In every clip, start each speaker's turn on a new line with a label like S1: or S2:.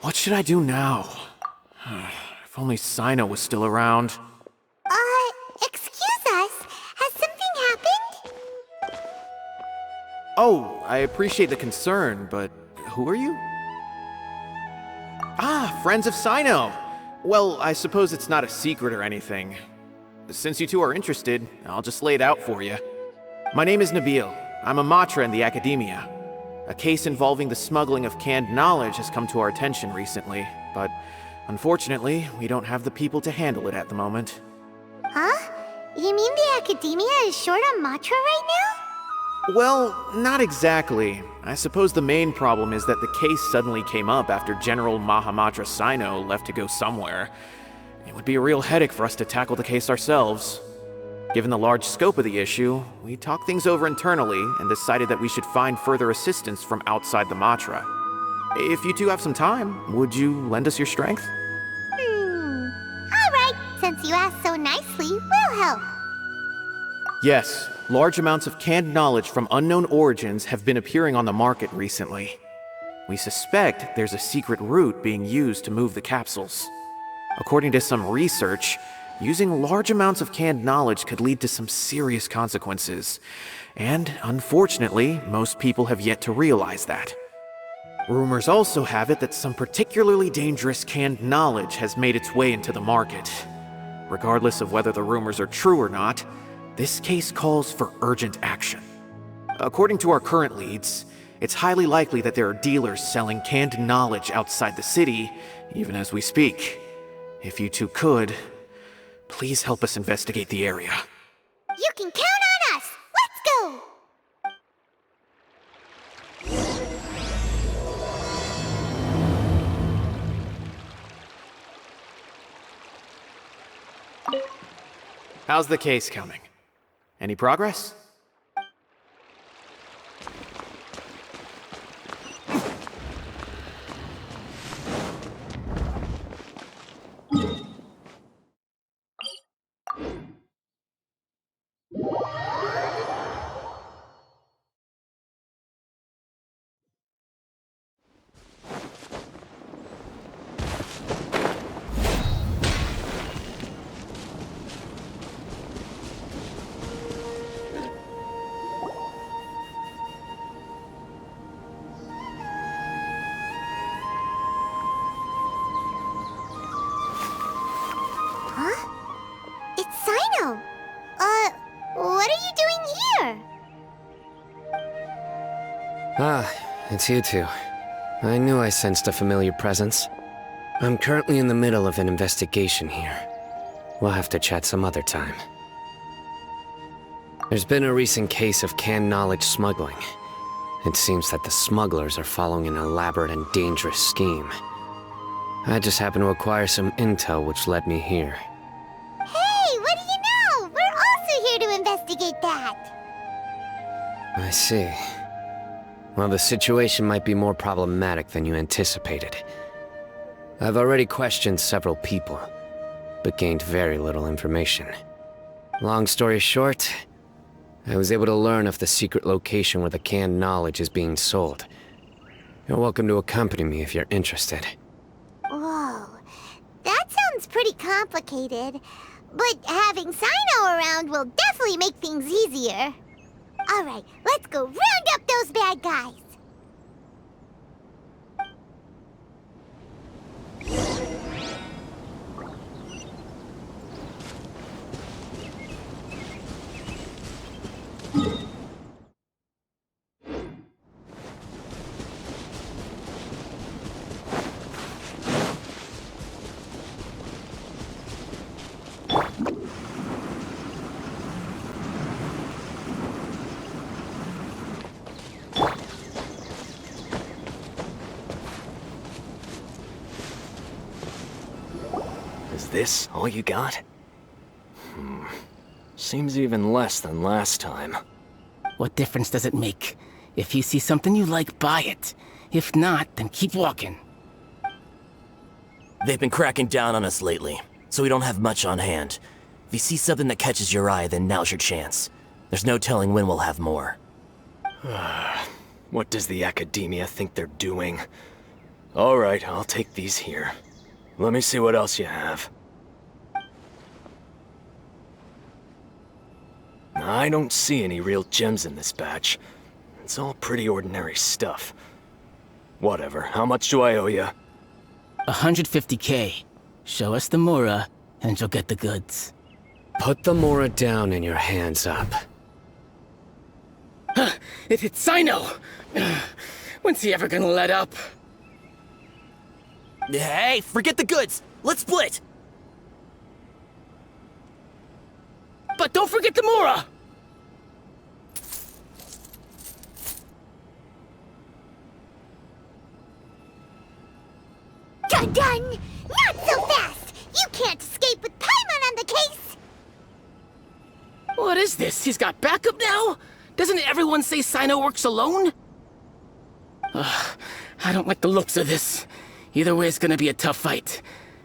S1: What should I do now? If only Cyno was still around.
S2: Excuse us. Has something happened?
S1: Oh, I appreciate the concern, but who are you? Ah, friends of Cyno! Well, I suppose it's not a secret or anything. Since you two are interested, I'll just lay it out for you. My name is Nabil. I'm a Matra in the Academia. A case involving the smuggling of canned knowledge has come to our attention recently, but unfortunately, we don't have the people to handle it at the moment.
S2: Huh? You mean the Academia is short on Matra right now?
S1: Well, not exactly. I suppose the main problem is that the case suddenly came up after General Mahamatra Cyno left to go somewhere. It would be a real headache for us to tackle the case ourselves. Given the large scope of the issue, we talked things over internally and decided that we should find further assistance from outside the Matra. If you two have some time, would you lend us your strength?
S2: Alright, since you asked so nicely, we'll help.
S1: Yes, large amounts of canned knowledge from unknown origins have been appearing on the market recently. We suspect there's a secret route being used to move the capsules. According to some research, using large amounts of canned knowledge could lead to some serious consequences, and unfortunately, most people have yet to realize that. Rumors also have it that some particularly dangerous canned knowledge has made its way into the market. Regardless of whether the rumors are true or not, this case calls for urgent action. According to our current leads, it's highly likely that there are dealers selling canned knowledge outside the city, even as we speak. If you two could, please help us investigate the area.
S2: You can count on us! Let's go!
S1: How's the case coming? Any progress?
S2: Huh? It's Cyno! What are you doing here?
S3: Ah, it's you two. I knew I sensed a familiar presence. I'm currently in the middle of an investigation here. We'll have to chat some other time. There's been a recent case of canned knowledge smuggling. It seems that the smugglers are following an elaborate and dangerous scheme. I just happened to acquire some intel which led me here.
S2: Hey, what do you know? We're also here to investigate that.
S3: I see. Well, the situation might be more problematic than you anticipated. I've already questioned several people, but gained very little information. Long story short, I was able to learn of the secret location where the canned knowledge is being sold. You're welcome to accompany me if you're interested.
S2: Whoa, that sounds pretty complicated. But having Cyno around will definitely make things easier. Alright, let's go round up those bad guys.
S4: Is this all you got? Seems even less than last time.
S5: What difference does it make? If you see something you like, buy it. If not, then keep walking.
S6: They've been cracking down on us lately, so we don't have much on hand. If you see something that catches your eye, then now's your chance. There's no telling when we'll have more.
S4: What does the Academia think they're doing? Alright, I'll take these here. Let me see what else you have. I don't see any real gems in this batch. It's all pretty ordinary stuff. Whatever, how much do I owe you?
S5: 150K. Show us the Mora, and you'll get the goods.
S3: Put the Mora down and your hands up.
S5: It's Cyno! When's he ever gonna let up?
S6: Hey, forget the goods! Let's split!
S5: But don't forget the Mora!
S2: Dun-dun! Not so fast! You can't escape with Paimon on the case!
S5: What is this? He's got backup now? Doesn't everyone say Cyno works alone? I don't like the looks of this. Either way, it's gonna be a tough fight.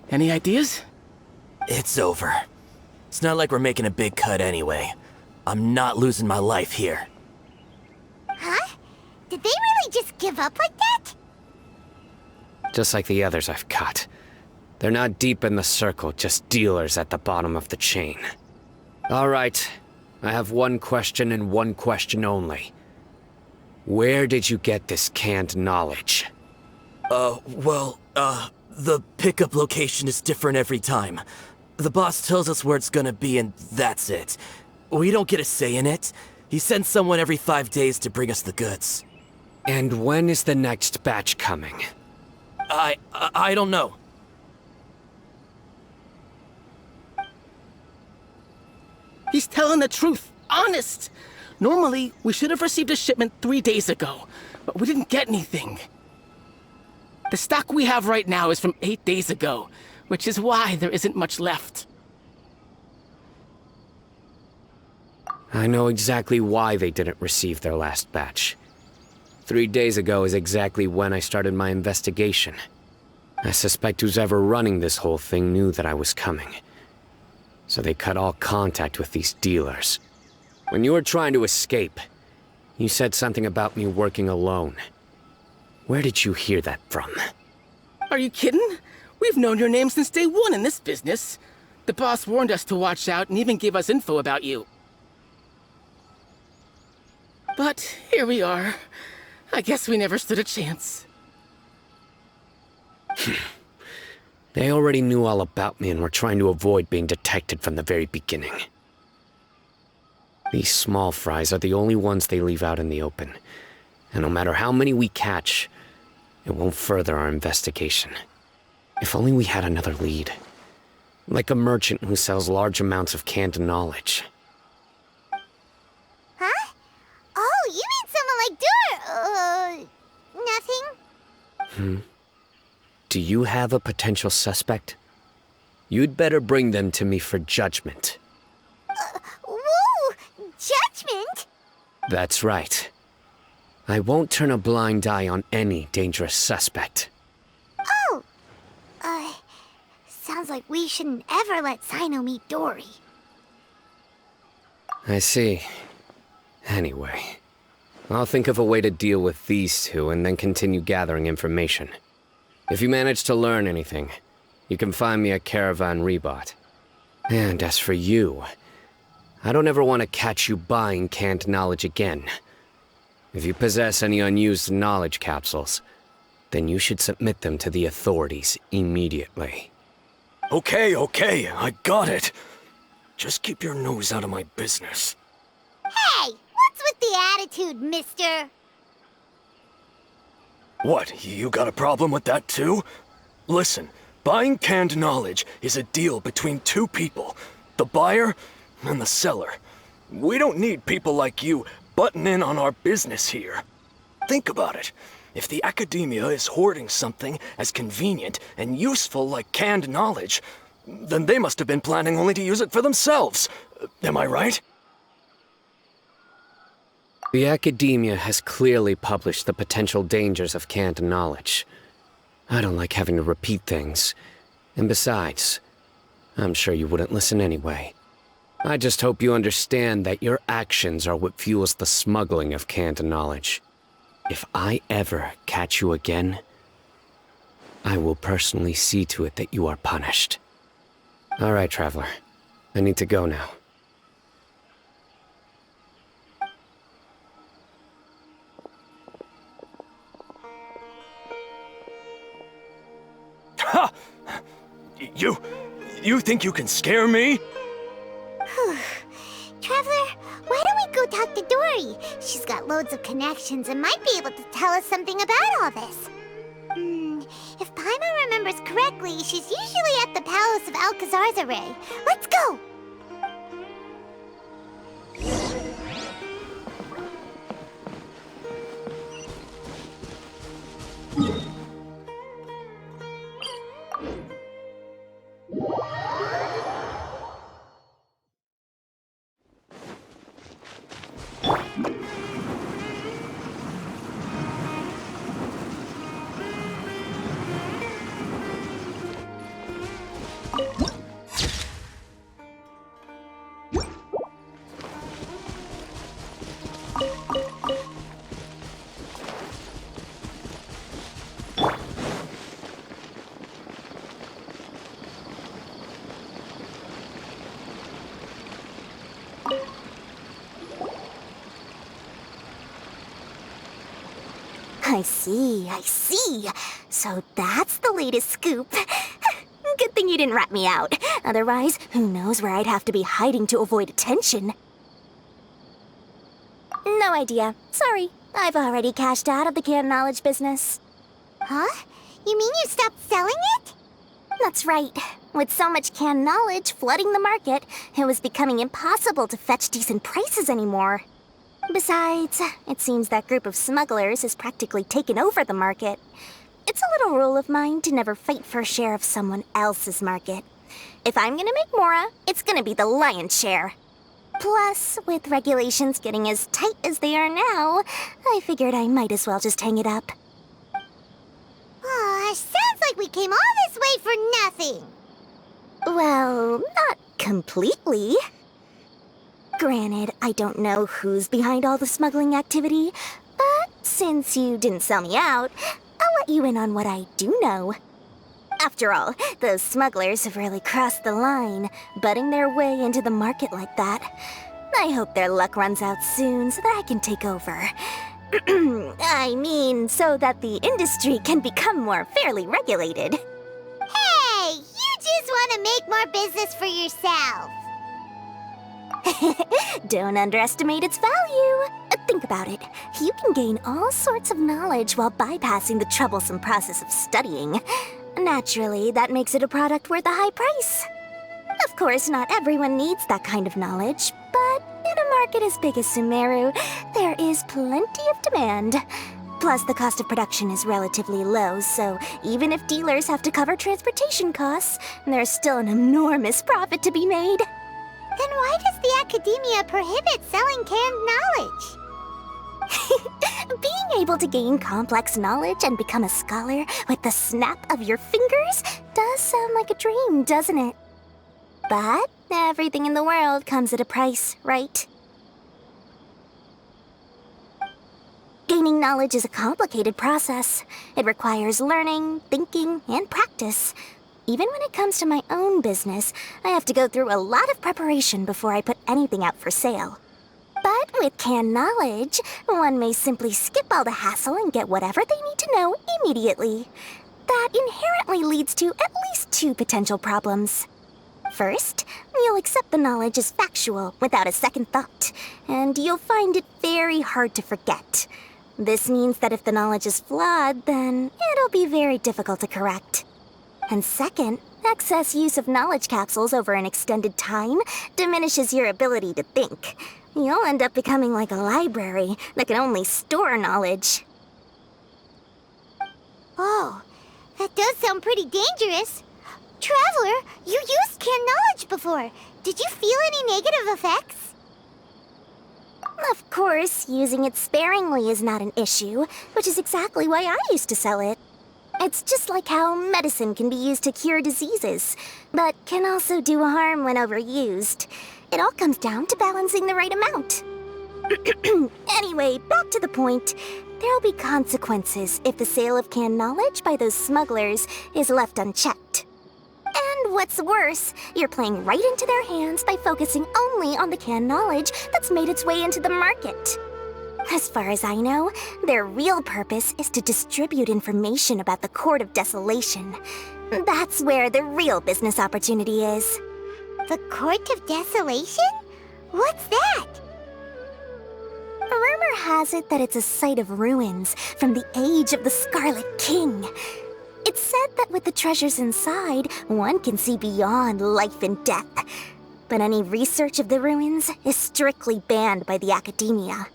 S5: Any ideas?
S6: It's over. It's not like we're making a big cut anyway. I'm not losing my life here.
S2: Huh? Did they really just give up like that?
S3: Just like the others I've cut. They're not deep in the circle, just dealers at the bottom of the chain. All right, I have one question and one question only. Where did you get this canned knowledge?
S6: The pickup location is different every time. The boss tells us where it's gonna be and that's it. We don't get a say in it. He sends someone every 5 days to bring us the goods.
S3: And when is the next batch coming?
S6: I don't know.
S5: He's telling the truth. Honest. Normally, we should have received a shipment 3 days ago, but we didn't get anything. The stock we have right now is from 8 days ago, which is why there isn't much left.
S3: I know exactly why they didn't receive their last batch. 3 days ago is exactly when I started my investigation. I suspect who's ever running this whole thing knew that I was coming. So they cut all contact with these dealers. When you were trying to escape, you said something about me working alone. Where did you hear that from?
S5: Are you kidding? We've known your name since day one in this business. The boss warned us to watch out and even gave us info about you. But here we are. I guess we never stood a chance.
S3: They already knew all about me and were trying to avoid being detected from the very beginning. These small fries are the only ones they leave out in the open. And no matter how many we catch, it won't further our investigation. If only we had another lead. Like a merchant who sells large amounts of canned knowledge.
S2: Huh? Oh, you mean someone like nothing?
S3: Do you have a potential suspect? You'd better bring them to me for judgment.
S2: Whoa! Judgment?
S3: That's right. I won't turn a blind eye on any dangerous suspect.
S2: Oh! Sounds like we shouldn't ever let Cyno meet Dory.
S3: I see. Anyway, I'll think of a way to deal with these two and then continue gathering information. If you manage to learn anything, you can find me at Caravan Rebot. And as for you, I don't ever want to catch you buying canned knowledge again. If you possess any unused knowledge capsules, then you should submit them to the authorities immediately.
S4: Okay, I got it. Just keep your nose out of my business.
S2: Hey! What's with the attitude, mister?
S4: What, you got a problem with that too? Listen, buying canned knowledge is a deal between two people, the buyer and the seller. We don't need people like you butting in on our business here. Think about it. If the academia is hoarding something as convenient and useful like canned knowledge, then they must have been planning only to use it for themselves. Am I right?
S3: The academia has clearly published the potential dangers of canned knowledge. I don't like having to repeat things. And besides, I'm sure you wouldn't listen anyway. I just hope you understand that your actions are what fuels the smuggling of canned knowledge. If I ever catch you again, I will personally see to it that you are punished. All right, Traveler. I need to go now.
S4: Ha! You think you can scare me?
S2: Traveler, why don't we go talk to Dory? She's got loads of connections and might be able to tell us something about all this. If Paimon remembers correctly, she's usually at the Palace of Alcazar's Array. Let's go!
S7: I see. So that's the latest scoop. Good thing you didn't rat me out. Otherwise, who knows where I'd have to be hiding to avoid attention. No idea. Sorry. I've already cashed out of the canned knowledge business.
S2: Huh? You mean you stopped selling it?
S7: That's right. With so much canned knowledge flooding the market, it was becoming impossible to fetch decent prices anymore. Besides, it seems that group of smugglers has practically taken over the market. It's a little rule of mine to never fight for a share of someone else's market. If I'm gonna make Mora, it's gonna be the lion's share. Plus, with regulations getting as tight as they are now, I figured I might as well just hang it up.
S2: Aw, sounds like we came all this way for nothing.
S7: Well, not completely. Granted, I don't know who's behind all the smuggling activity, but since you didn't sell me out, I'll let you in on what I do know. After all, those smugglers have really crossed the line, butting their way into the market like that. I hope their luck runs out soon so that I can take over. I mean, so that the industry can become more fairly regulated.
S2: Hey, you just want to make more business for yourself.
S7: Don't underestimate its value. Think about it. You can gain all sorts of knowledge while bypassing the troublesome process of studying. Naturally, that makes it a product worth a high price. Of course, not everyone needs that kind of knowledge, but in a market as big as Sumeru, there is plenty of demand. Plus, the cost of production is relatively low, so even if dealers have to cover transportation costs, there's still an enormous profit to be made.
S2: Then why does the academia prohibit selling canned knowledge?
S7: Being able to gain complex knowledge and become a scholar with the snap of your fingers does sound like a dream, doesn't it? But everything in the world comes at a price, right? Gaining knowledge is a complicated process. It requires learning, thinking, and practice. Even when it comes to my own business, I have to go through a lot of preparation before I put anything out for sale. But with canned knowledge, one may simply skip all the hassle and get whatever they need to know immediately. That inherently leads to at least two potential problems. First, you'll accept the knowledge as factual without a second thought, and you'll find it very hard to forget. This means that if the knowledge is flawed, then it'll be very difficult to correct. And second, excess use of knowledge capsules over an extended time diminishes your ability to think. You'll end up becoming like a library that can only store knowledge.
S2: Oh, that does sound pretty dangerous. Traveler, you used canned knowledge before. Did you feel any negative effects?
S7: Of course, using it sparingly is not an issue, which is exactly why I used to sell it. It's just like how medicine can be used to cure diseases, but can also do harm when overused. It all comes down to balancing the right amount. Anyway, back to the point. there'll be consequences if the sale of canned knowledge by those smugglers is left unchecked. And what's worse, you're playing right into their hands by focusing only on the canned knowledge that's made its way into the market. As far as I know, their real purpose is to distribute information about the Court of Desolation. That's where the real business opportunity is.
S2: The Court of Desolation? What's that?
S7: Rumor has it that it's a site of ruins from the age of the Scarlet King. It's said that with the treasures inside, one can see beyond life and death. But any research of the ruins is strictly banned by the academia.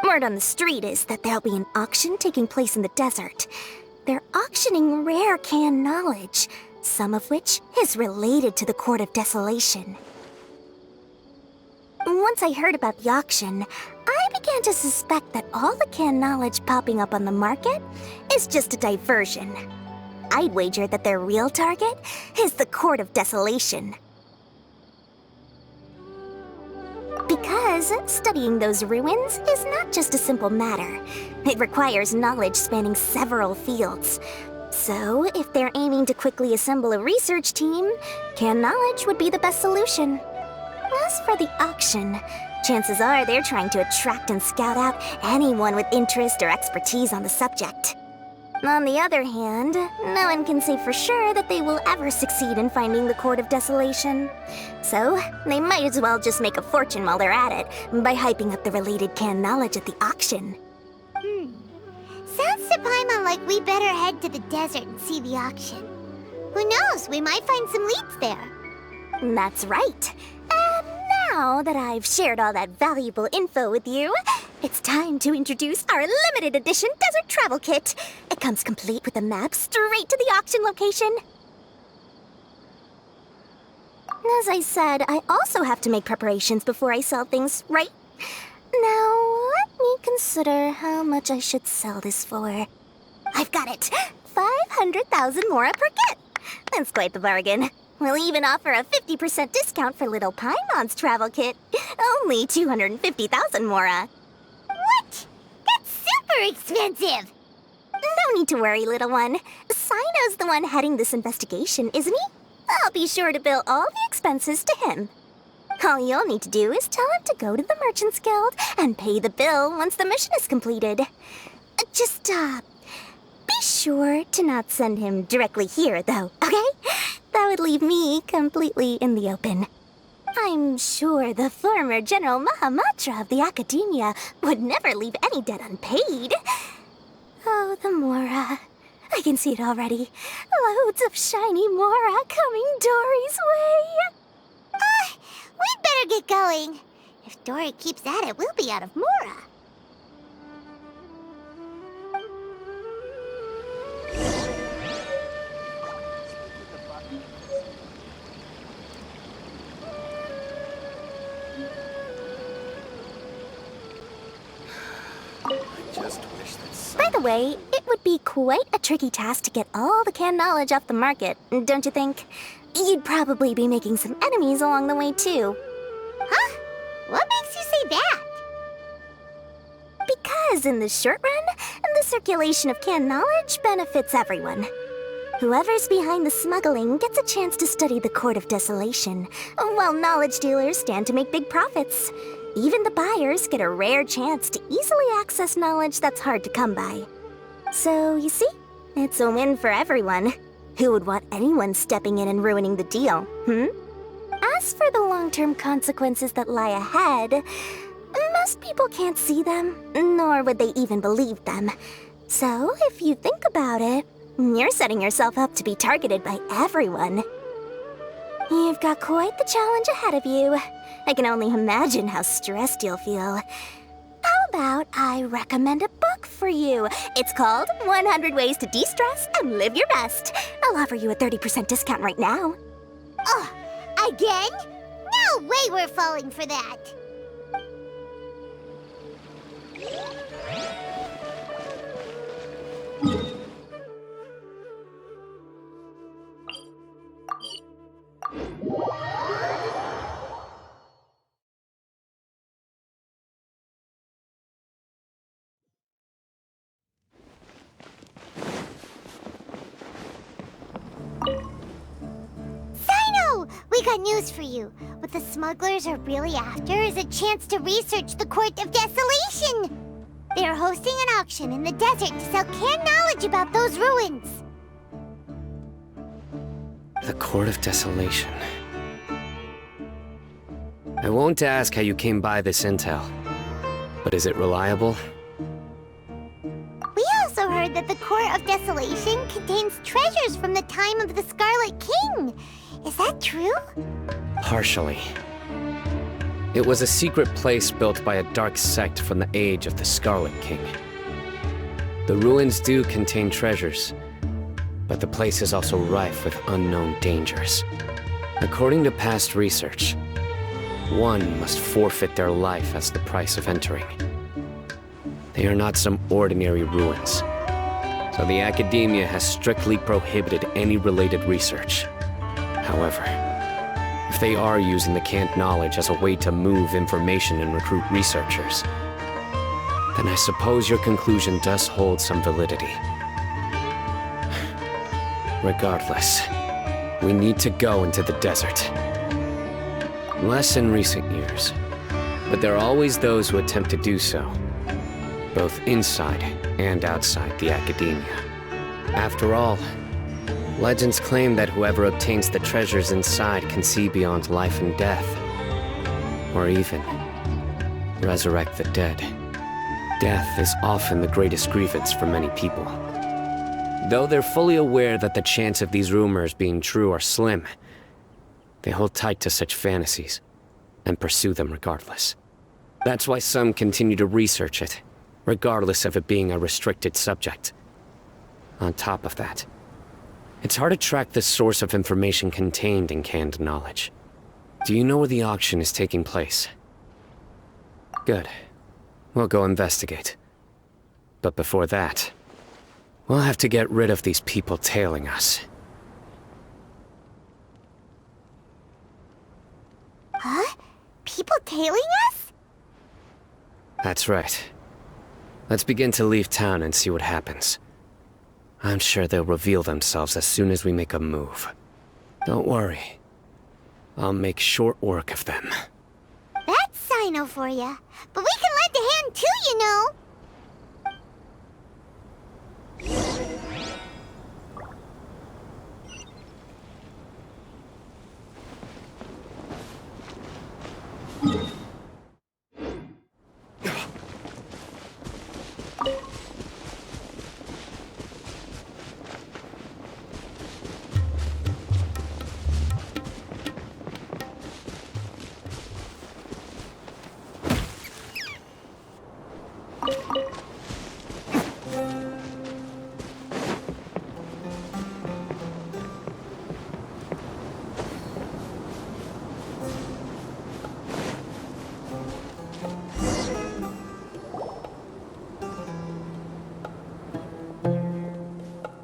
S7: Word on the street is that there'll be an auction taking place in the desert. They're auctioning rare canned knowledge, some of which is related to the Court of Desolation. Once I heard about the auction, I began to suspect that all the canned knowledge popping up on the market is just a diversion. I'd wager that their real target is the Court of Desolation. Because studying those ruins is not just a simple matter. It requires knowledge spanning several fields. So, if they're aiming to quickly assemble a research team, canned knowledge would be the best solution. As for the auction, chances are they're trying to attract and scout out anyone with interest or expertise on the subject. On the other hand, no one can say for sure that they will ever succeed in finding the Court of Desolation. So, they might as well just make a fortune while they're at it by hyping up the related canned knowledge at the auction.
S2: Sounds to Paimon like we better head to the desert and see the auction. Who knows, we might find some leads there.
S7: That's right. And now that I've shared all that valuable info with you, it's time to introduce our limited edition desert travel kit. It comes complete with a map straight to the auction location. As I said, I also have to make preparations before I sell things, right? Now, let me consider how much I should sell this for. I've got it! 500,000 mora per kit! That's quite the bargain. We'll even offer a 50% discount for little Paimon's travel kit. Only 250,000 mora.
S2: What? That's super expensive!
S7: No need to worry, little one. Cyno's the one heading this investigation, isn't he? I'll be sure to bill all the expenses to him. All you'll need to do is tell him to go to the Merchants Guild and pay the bill once the mission is completed. Just, be sure to not send him directly here, though, okay? That would leave me completely in the open. I'm sure the former General Matra of the Academia would never leave any debt unpaid. Oh, the Mora. I can see it already. Loads of shiny Mora coming Dory's way.
S2: We'd better get going. If Dory keeps at it, we'll be out of Mora.
S7: By the way, it would be quite a tricky task to get all the canned knowledge off the market, don't you think? You'd probably be making some enemies along the way, too.
S2: Huh? What makes you say that?
S7: Because in the short run, the circulation of canned knowledge benefits everyone. Whoever's behind the smuggling gets a chance to study the Court of Desolation, while knowledge dealers stand to make big profits. Even the buyers get a rare chance to easily access knowledge that's hard to come by. So, you see, it's a win for everyone. Who would want anyone stepping in and ruining the deal, As for the long-term consequences that lie ahead, most people can't see them, nor would they even believe them. So, if you think about it, you're setting yourself up to be targeted by everyone. You've got quite the challenge ahead of you. I can only imagine how stressed you'll feel. How about I recommend a book for you? It's called 100 Ways to De-Stress and Live Your Best. I'll offer you a 30% discount right now.
S2: Oh, again? No way we're falling for that. got news for you. What the smugglers are really after is a chance to research the Court of Desolation. They are hosting an auction in the desert to sell canned knowledge about those ruins.
S3: The Court of Desolation. I won't ask how you came by this intel, but is it reliable?
S2: We also heard that the Court of Desolation contains treasures from the time of the Scarlet King. Is that true?
S3: Partially. It was a secret place built by a dark sect from the age of the Scarlet King. The ruins do contain treasures, but the place is also rife with unknown dangers. According to past research, one must forfeit their life as the price of entering. They are not some ordinary ruins, so the Academia has strictly prohibited any related research. However, if they are using the canned knowledge as a way to move information and recruit researchers, then I suppose your conclusion does hold some validity. Regardless, we need to go into the desert. Less in recent years, but there are always those who attempt to do so, both inside and outside the Academia. After all, legends claim that whoever obtains the treasures inside can see beyond life and death, or even resurrect the dead. Death is often the greatest grievance for many people. Though they're fully aware that the chance of these rumors being true are slim, they hold tight to such fantasies and pursue them regardless. That's why some continue to research it, regardless of it being a restricted subject. On top of that, it's hard to track the source of information contained in canned knowledge. Do you know where the auction is taking place? Good. We'll go investigate. But before that, we'll have to get rid of these people tailing us.
S2: Huh? People tailing us?
S3: That's right. Let's begin to leave town and see what happens. I'm sure they'll reveal themselves as soon as we make a move. Don't worry. I'll make short work of them.
S2: That's Cyno for ya. But we can lend a hand too, you know.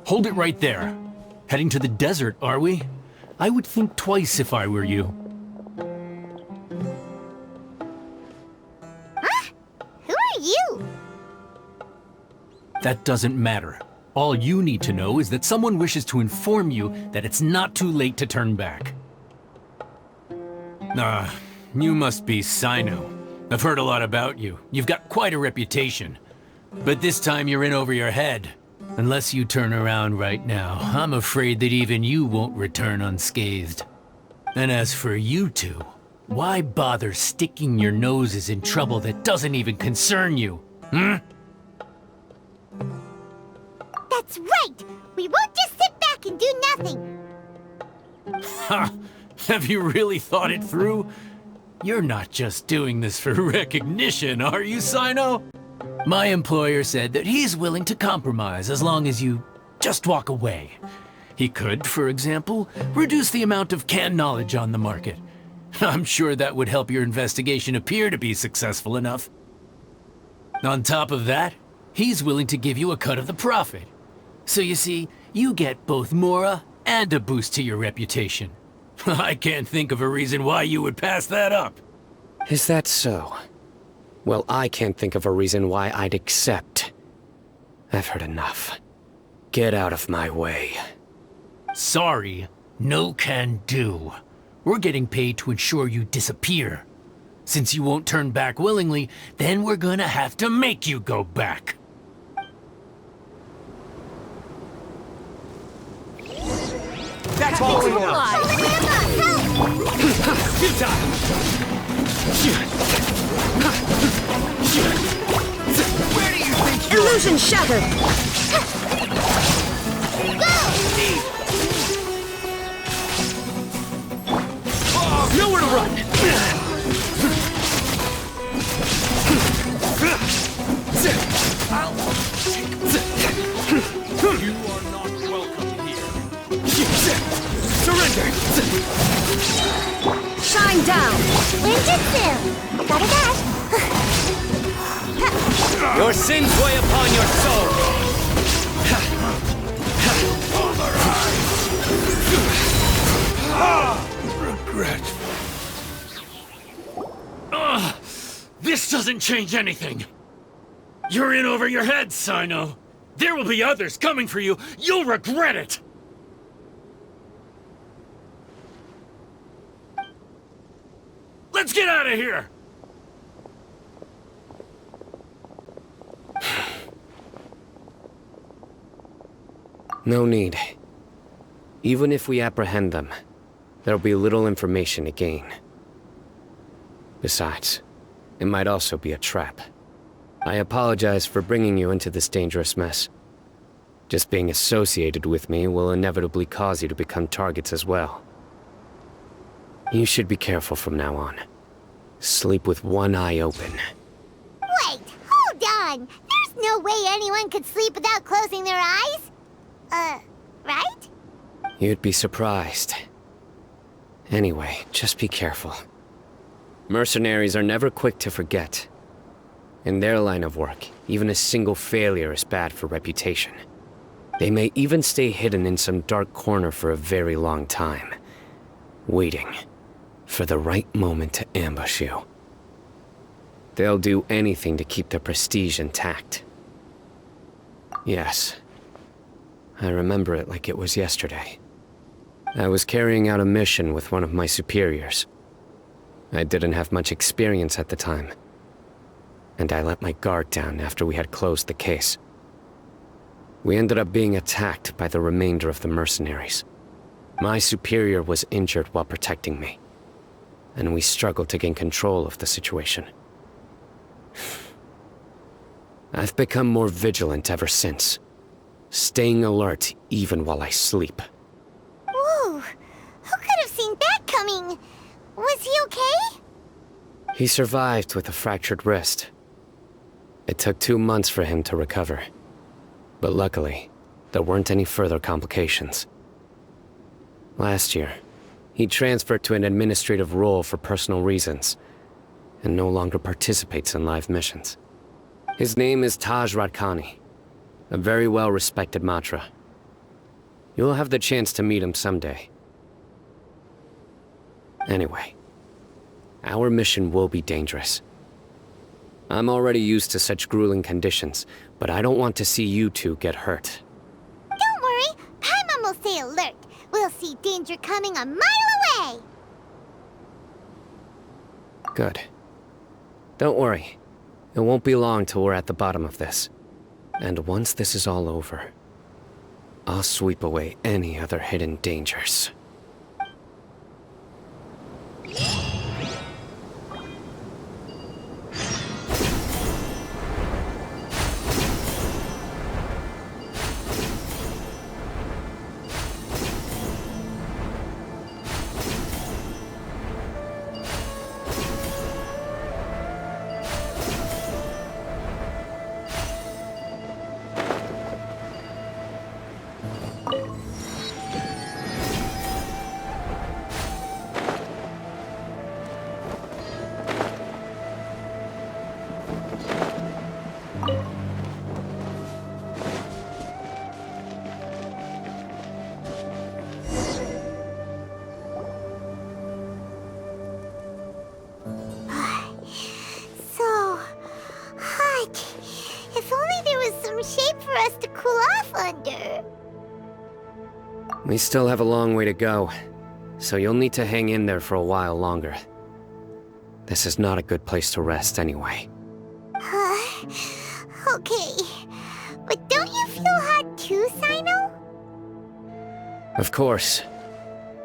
S8: Hold it right there. Heading to the desert, are we? I would think twice if I were you.
S2: Huh? Who are you?
S8: That doesn't matter. All you need to know is that someone wishes to inform you that it's not too late to turn back. You must be Cyno. I've heard a lot about you. You've got quite a reputation. But this time you're in over your head. Unless you turn around right now, I'm afraid that even you won't return unscathed. And as for you two, why bother sticking your noses in trouble that doesn't even concern you?
S2: That's right! We won't just sit back and do nothing!
S8: Ha! Have you really thought it through? You're not just doing this for recognition, are you, Cyno? My employer said that he's willing to compromise as long as you just walk away. He could, for example, reduce the amount of canned knowledge on the market. I'm sure that would help your investigation appear to be successful enough. On top of that, he's willing to give you a cut of the profit. So you see, you get both Mora and a boost to your reputation. I can't think of a reason why you would pass that up.
S3: Is that so? Well, I can't think of a reason why I'd accept. I've heard enough. Get out of my way.
S8: Sorry, no can do. We're getting paid to ensure you disappear. Since you won't turn back willingly, then we're gonna have to make you go back.
S9: That's all we want. Where do you think you're...
S10: Illusion shattered!
S5: Nowhere to run!
S9: You are not welcome here.
S5: Surrender!
S10: Shine down!
S2: Ninjutsu! Got a dash!
S3: Your sins weigh upon your soul!
S8: Regret. This doesn't change anything. You're in over your head, Cyno. There will be others coming for you. You'll regret it. Let's get out of here!
S3: No need. Even if we apprehend them, there'll be little information to gain. Besides, it might also be a trap. I apologize for bringing you into this dangerous mess. Just being associated with me will inevitably cause you to become targets as well. You should be careful from now on. Sleep with one eye open.
S2: Wait, hold on! There's no way anyone could sleep without closing their eyes? Right?
S3: You'd be surprised. Anyway, just be careful. Mercenaries are never quick to forget. In their line of work, even a single failure is bad for reputation. They may even stay hidden in some dark corner for a very long time, waiting for the right moment to ambush you. They'll do anything to keep their prestige intact. Yes, I remember it like it was yesterday. I was carrying out a mission with one of my superiors. I didn't have much experience at the time, and I let my guard down after we had closed the case. We ended up being attacked by the remainder of the mercenaries. My superior was injured while protecting me, and we struggled to gain control of the situation. I've become more vigilant ever since, staying alert even while I sleep.
S2: Whoa! Who could have seen that coming? Was he okay?
S3: He survived with a fractured wrist. It took 2 months for him to recover. But luckily, there weren't any further complications. Last year, he transferred to an administrative role for personal reasons, and no longer participates in live missions. His name is Taj Radkani, a very well-respected Matra. You'll have the chance to meet him someday. Anyway, our mission will be dangerous. I'm already used to such grueling conditions, but I don't want to see you two get hurt.
S2: Don't worry, Paimon will stay alert. We'll see danger coming a mile away.
S3: Good. Don't worry. It won't be long till we're at the bottom of this. And once this is all over, I'll sweep away any other hidden dangers.
S2: So hot. If only there was some shade for us to cool off under.
S3: We still have a long way to go, so you'll need to hang in there for a while longer. This is not a good place to rest anyway.
S2: Okay. But don't you feel hot too, Cyno?
S3: Of course,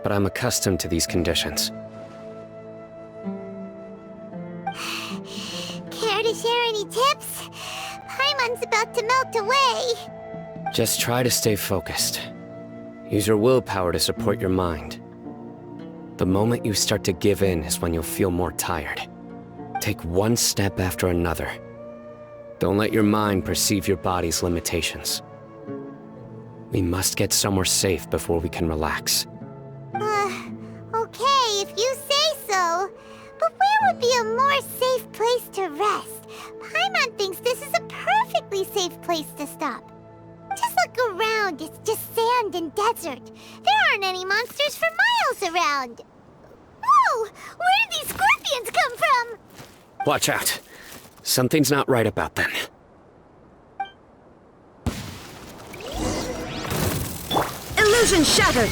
S3: but I'm accustomed to these conditions.
S2: Care to share any tips? Paimon's about to melt away.
S3: Just try to stay focused. Use your willpower to support your mind. The moment you start to give in is when you'll feel more tired. Take one step after another. Don't let your mind perceive your body's limitations. We must get somewhere safe before we can relax.
S2: Okay, if you say so. But where would be a more safe place to rest? Paimon thinks this is a perfectly safe place to stop. Just look around, it's just sand and desert. There aren't any monsters for miles around. Whoa! Where did these scorpions come from?
S3: Watch out. Something's not right about them.
S10: Illusion shattered!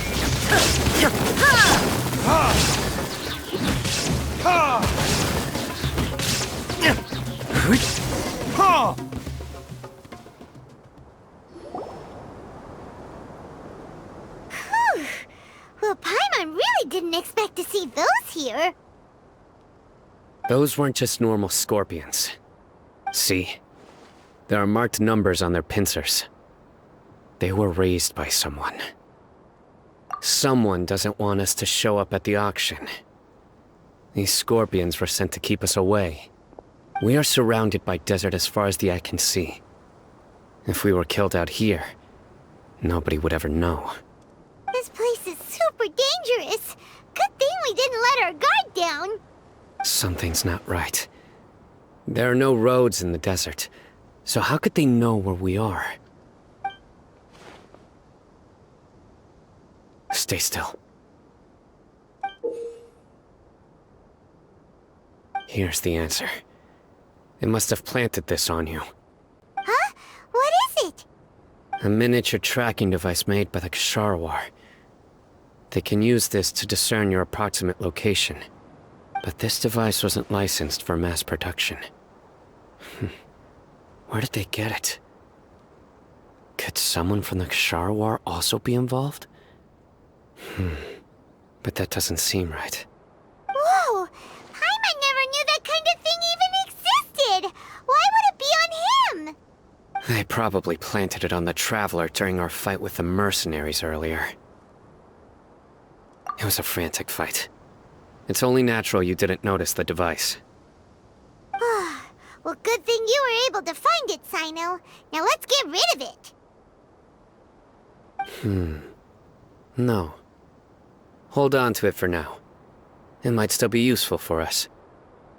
S2: Whew. Well, Paimon really didn't expect to see those here.
S3: Those weren't just normal scorpions. See? There are marked numbers on their pincers. They were raised by someone. Someone doesn't want us to show up at the auction. These scorpions were sent to keep us away. We are surrounded by desert as far as the eye can see. If we were killed out here, nobody would ever know.
S2: This place is super dangerous. Good thing we didn't let our guard down.
S3: Something's not right. There are no roads in the desert, so how could they know where we are? Stay still. Here's the answer. It must have planted this on you.
S2: Huh? What is it?
S3: A miniature tracking device made by the Ksharawar. They can use this to discern your approximate location. But this device wasn't licensed for mass production. Where did they get it? Could someone from the Ksharawar also be involved? But that doesn't seem right.
S2: Whoa! Paimon never knew that kind of thing even existed! Why would it be on him?
S3: They probably planted it on the Traveler during our fight with the mercenaries earlier. It was a frantic fight. It's only natural you didn't notice the device.
S2: Well, good thing you were able to find it, Cyno. Now let's get rid of it.
S3: No. Hold on to it for now. It might still be useful for us.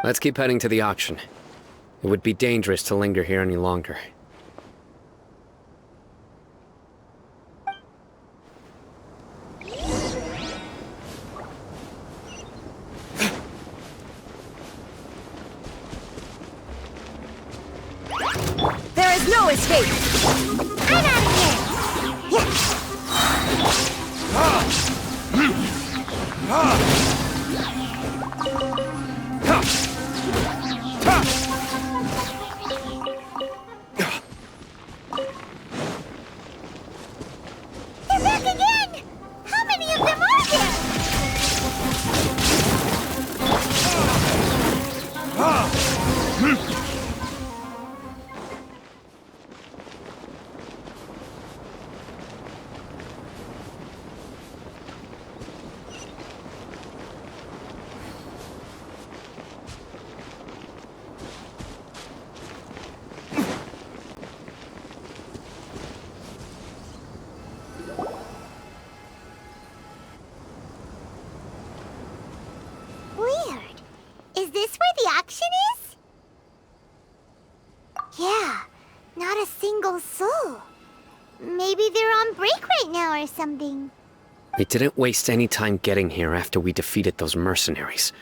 S3: Let's keep heading to the auction. It would be dangerous to linger here any longer.
S10: There is no escape!
S2: I'm out of here! They're back again! How many of them are there? Weird. Is this where the auction is? Yeah, not a single soul. Maybe they're on break right now or something.
S3: We didn't waste any time getting here after we defeated those mercenaries.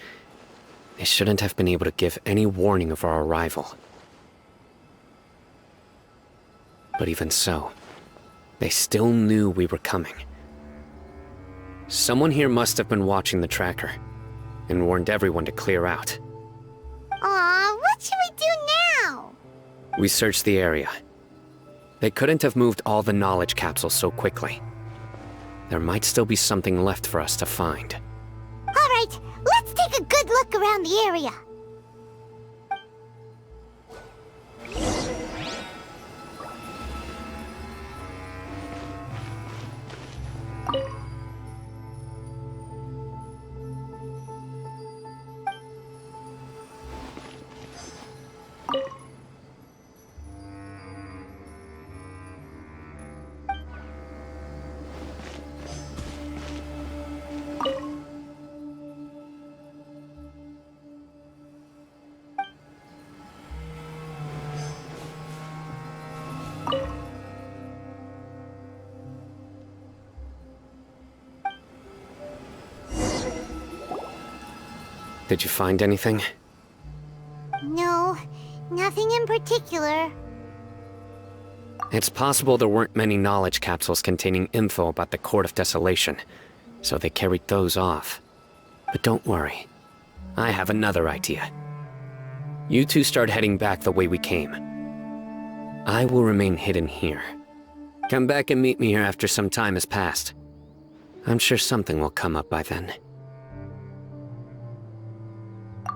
S3: They shouldn't have been able to give any warning of our arrival. But even so, they still knew we were coming. Someone here must have been watching the tracker, and warned everyone to clear out.
S2: Aw, what should we do now?
S3: We searched the area. They couldn't have moved all the knowledge capsules so quickly. There might still be something left for us to find.
S2: Alright, let's take a good look around the area.
S3: Did you find anything?
S2: No, nothing in particular.
S3: It's possible there weren't many knowledge capsules containing info about the Court of Desolation, so they carried those off. But don't worry. I have another idea. You two start heading back the way we came. I will remain hidden here. Come back and meet me here after some time has passed. I'm sure something will come up by then.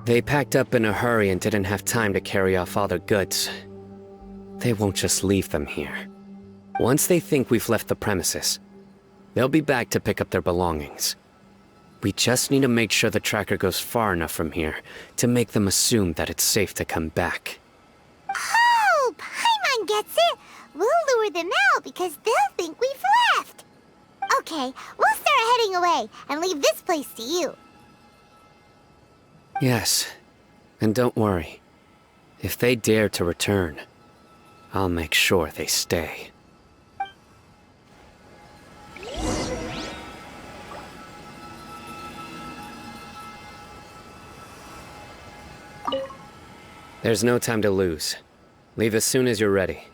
S3: They packed up in a hurry and didn't have time to carry off all their goods. They won't just leave them here. Once they think we've left the premises, they'll be back to pick up their belongings. We just need to make sure the tracker goes far enough from here to make them assume that it's safe to come back.
S2: Oh, Paimon gets it! We'll lure them out because they'll think we've left! Okay, we'll start heading away and leave this place to you.
S3: Yes, and don't worry. If they dare to return, I'll make sure they stay. There's no time to lose. Leave as soon as you're ready.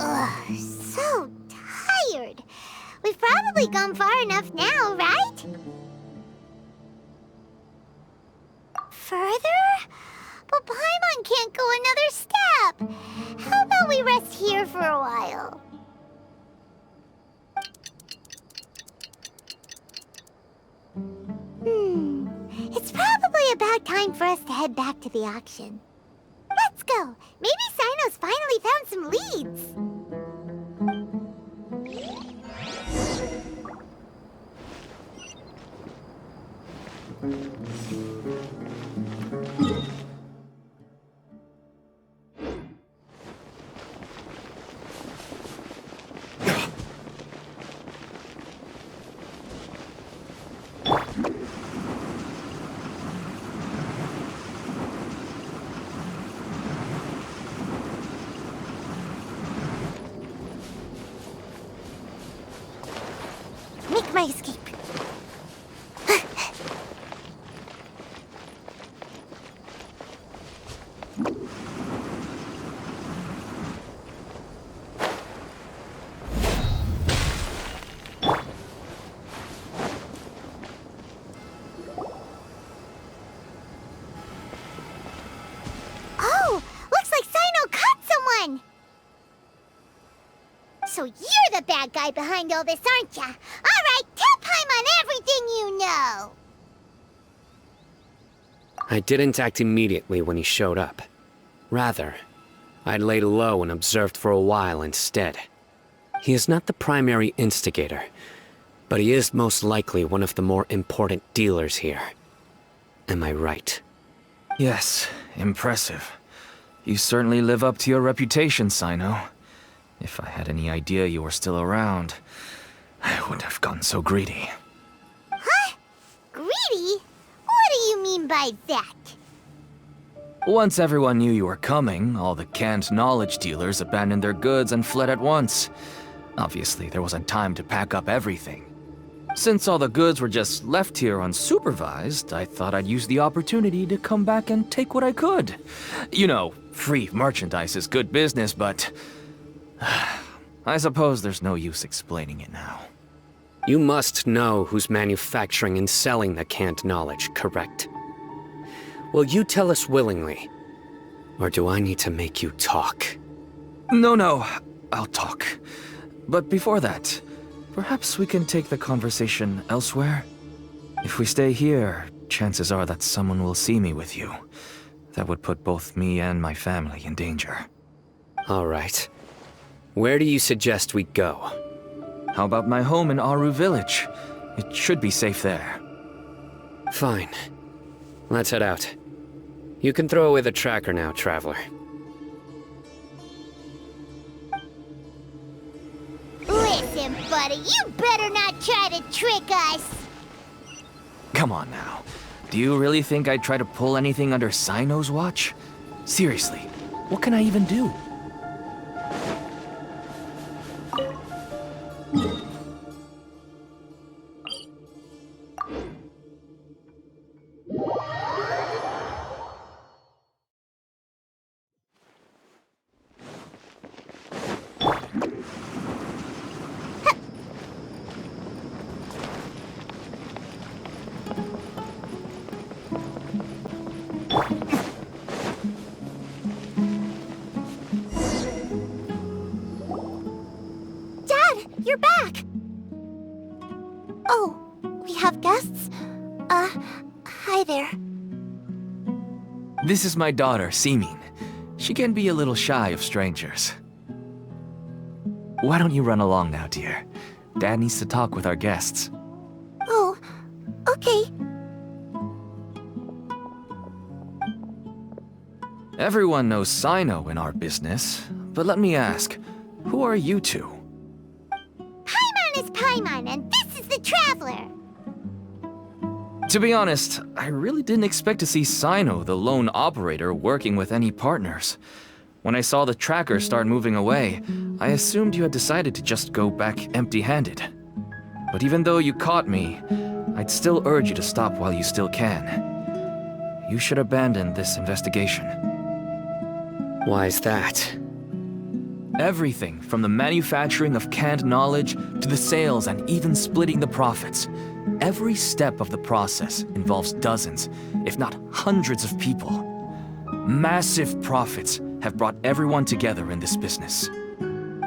S2: Ugh, so tired. We've probably gone far enough now, right? Further? But Paimon can't go another step. How about we rest here for a while? It's probably about time for us to head back to the auction. Let's go. Maybe Cyno's finally found some leads. Make my escape. Oh, looks like Cyno caught someone! So you're the bad guy behind all this, aren't ya? Alright, tell Paimon everything you know!
S3: I didn't act immediately when he showed up. Rather, I laid low and observed for a while instead. He is not the primary instigator, but he is most likely one of the more important dealers here. Am I right?
S11: Yes, impressive. You certainly live up to your reputation, Cyno. If I had any idea you were still around, I wouldn't have gotten so greedy.
S2: Huh? Greedy? What do you mean by that?
S11: Once everyone knew you were coming, all the canned knowledge dealers abandoned their goods and fled at once. Obviously, there wasn't time to pack up everything. Since all the goods were just left here unsupervised, I thought I'd use the opportunity to come back and take what I could. You know, free merchandise is good business, but I suppose there's no use explaining it now.
S3: You must know who's manufacturing and selling the canned knowledge, correct? Will you tell us willingly? Or do I need to make you talk?
S11: No, I'll talk. But before that, perhaps we can take the conversation elsewhere? If we stay here, chances are that someone will see me with you. That would put both me and my family in danger.
S3: All right. Where do you suggest we go?
S11: How about my home in Aru Village? It should be safe there.
S3: Fine. Let's head out. You can throw away the tracker now, traveler.
S2: Listen, buddy, you better not try to trick us!
S11: Come on now. Do you really think I'd try to pull anything under Cyno's watch? Seriously, what can I even do?
S7: You're back! Oh, we have guests? Hi there.
S11: This is my daughter, Simin. She can be a little shy of strangers. Why don't you run along now, dear? Dad needs to talk with our guests.
S7: Oh, okay.
S11: Everyone knows Cyno in our business, but let me ask, who are you two?
S2: Paimon is Paimon, and this is the Traveler!
S11: To be honest, I really didn't expect to see Cyno, the lone operator, working with any partners. When I saw the tracker start moving away, I assumed you had decided to just go back empty-handed. But even though you caught me, I'd still urge you to stop while you still can. You should abandon this investigation.
S3: Why is that?
S11: Everything from the manufacturing of canned knowledge to the sales and even splitting the profits. Every step of the process involves dozens, if not hundreds of people. Massive profits have brought everyone together in this business.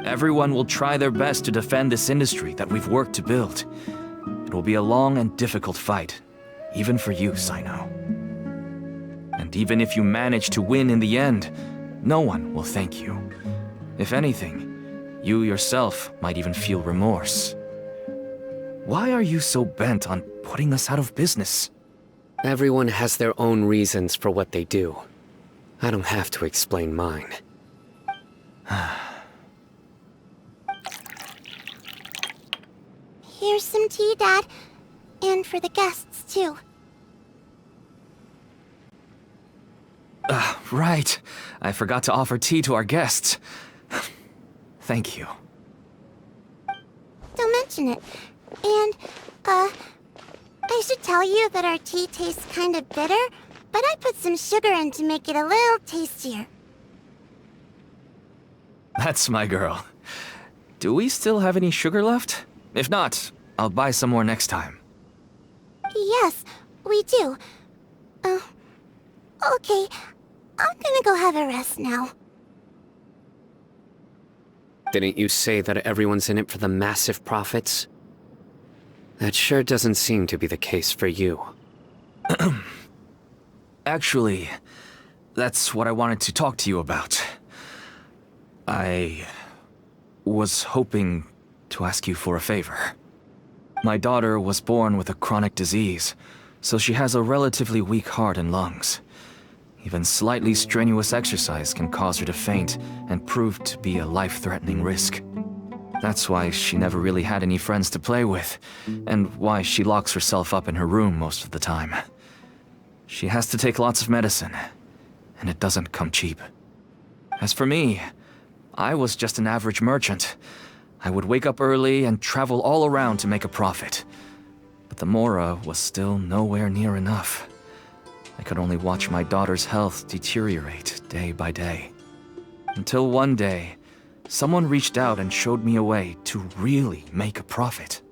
S11: Everyone will try their best to defend this industry that we've worked to build. It will be a long and difficult fight, even for you, Cyno. And even if you manage to win in the end, no one will thank you. If anything, you yourself might even feel remorse. Why are you so bent on putting us out of business?
S3: Everyone has their own reasons for what they do. I don't have to explain mine.
S7: Here's some tea, Dad. And for the guests, too.
S11: Right. I forgot to offer tea to our guests. Thank you.
S7: Don't mention it. And, I should tell you that our tea tastes kind of bitter, but I put some sugar in to make it a little tastier.
S11: That's my girl. Do we still have any sugar left? If not, I'll buy some more next time.
S7: Yes, we do. Okay. I'm gonna go have a rest now.
S3: Didn't you say that everyone's in it for the massive profits? That sure doesn't seem to be the case for you.
S11: Actually, that's what I wanted to talk to you about. I was hoping to ask you for a favor. My daughter was born with a chronic disease, so she has a relatively weak heart and lungs. Even slightly strenuous exercise can cause her to faint and prove to be a life-threatening risk. That's why she never really had any friends to play with, and why she locks herself up in her room most of the time. She has to take lots of medicine, and it doesn't come cheap. As for me, I was just an average merchant. I would wake up early and travel all around to make a profit. But the mora was still nowhere near enough. I could only watch my daughter's health deteriorate day by day. Until one day, someone reached out and showed me a way to really make a profit.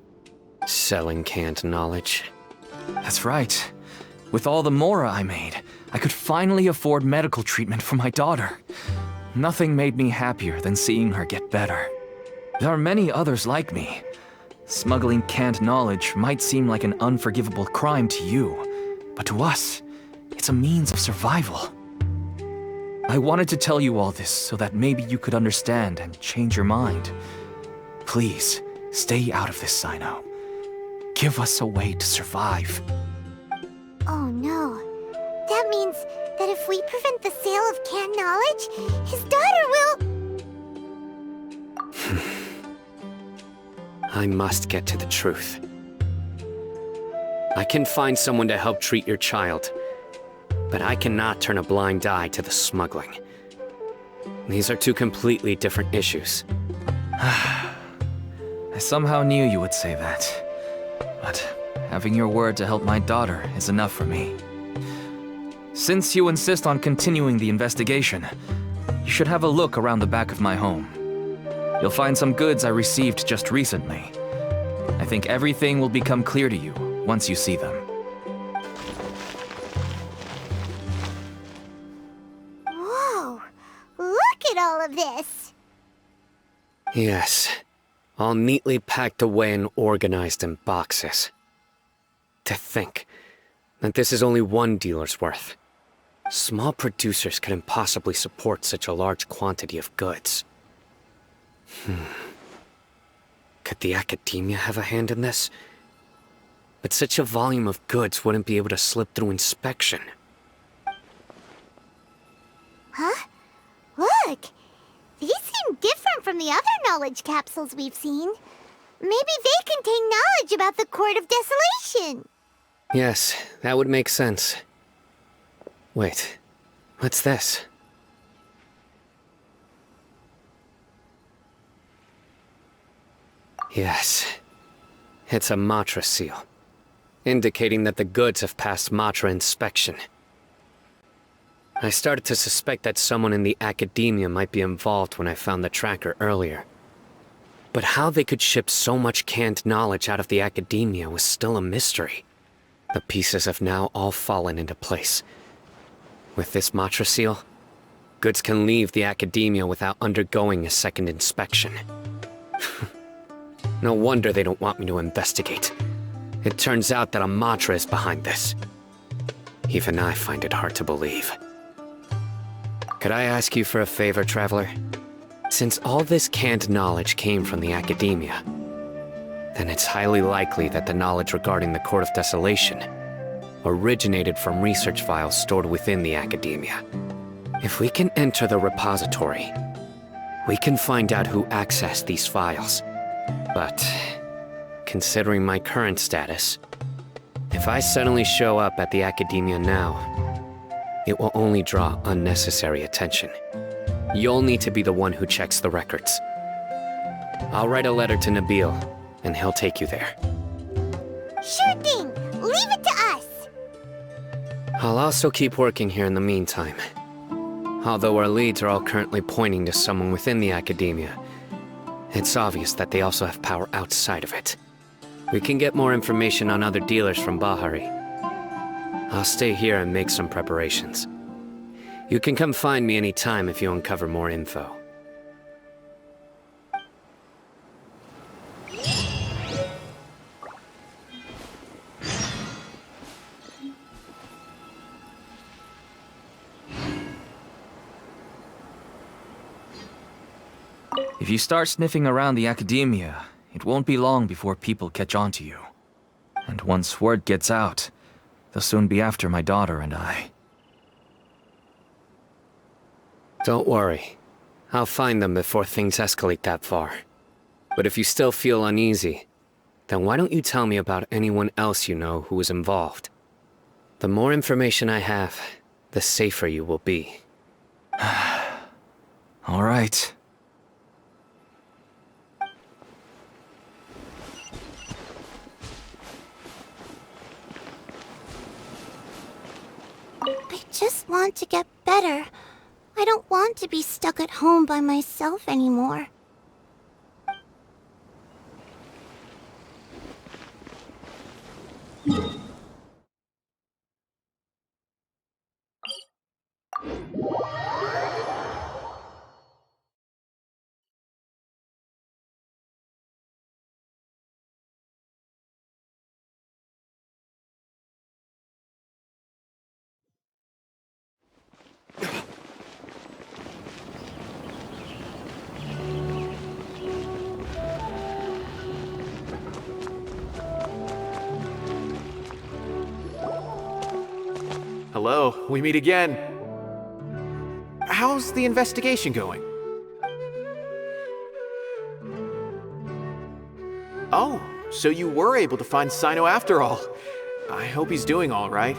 S3: Selling canned knowledge?
S11: That's right. With all the mora I made, I could finally afford medical treatment for my daughter. Nothing made me happier than seeing her get better. There are many others like me. Smuggling canned knowledge might seem like an unforgivable crime to you, but to us, it's a means of survival. I wanted to tell you all this so that maybe you could understand and change your mind. Please, stay out of this, Cyno. Give us a way to survive.
S2: Oh no. That means that if we prevent the sale of canned knowledge, his daughter will...
S3: I must get to the truth. I can find someone to help treat your child, but I cannot turn a blind eye to the smuggling. These are two completely different issues.
S11: I somehow knew you would say that. But having your word to help my daughter is enough for me. Since you insist on continuing the investigation, you should have a look around the back of my home. You'll find some goods I received just recently. I think everything will become clear to you once you see them.
S2: Whoa! Look at all of this!
S3: Yes, all neatly packed away and organized in boxes. To think that this is only one dealer's worth. Small producers couldn't possibly support such a large quantity of goods. Could the academia have a hand in this? But such a volume of goods wouldn't be able to slip through inspection.
S2: Huh? Look! These seem different from the other knowledge capsules we've seen. Maybe they contain knowledge about the Court of Desolation.
S3: Yes, that would make sense. Wait, what's this? Yes, it's a Matra seal, indicating that the goods have passed Matra inspection. I started to suspect that someone in the academia might be involved when I found the tracker earlier. But how they could ship so much canned knowledge out of the academia was still a mystery. The pieces have now all fallen into place. With this Matra seal, goods can leave the academia without undergoing a second inspection. No wonder they don't want me to investigate. It turns out that a Matra is behind this. Even I find it hard to believe. Could I ask you for a favor, Traveler? Since all this canned knowledge came from the academia, then it's highly likely that the knowledge regarding the Court of Desolation originated from research files stored within the academia. If we can enter the repository, we can find out who accessed these files. But, considering my current status, if I suddenly show up at the academia now, it will only draw unnecessary attention. You'll need to be the one who checks the records. I'll write a letter to Nabil, and he'll take you there.
S2: Sure thing! Leave it to us!
S3: I'll also keep working here in the meantime. Although our leads are all currently pointing to someone within the academia, it's obvious that they also have power outside of it. We can get more information on other dealers from Bahari. I'll stay here and make some preparations. You can come find me anytime if you uncover more info.
S11: If you start sniffing around the academia, it won't be long before people catch on to you. And once word gets out, they'll soon be after my daughter and I.
S3: Don't worry. I'll find them before things escalate that far. But if you still feel uneasy, then why don't you tell me about anyone else you know who is involved? The more information I have, the safer you will be.
S11: All right.
S2: I just want to get better. I don't want to be stuck at home by myself anymore.
S1: Hello, we meet again. How's the investigation going? Oh, so you were able to find Cyno after all. I hope he's doing all right.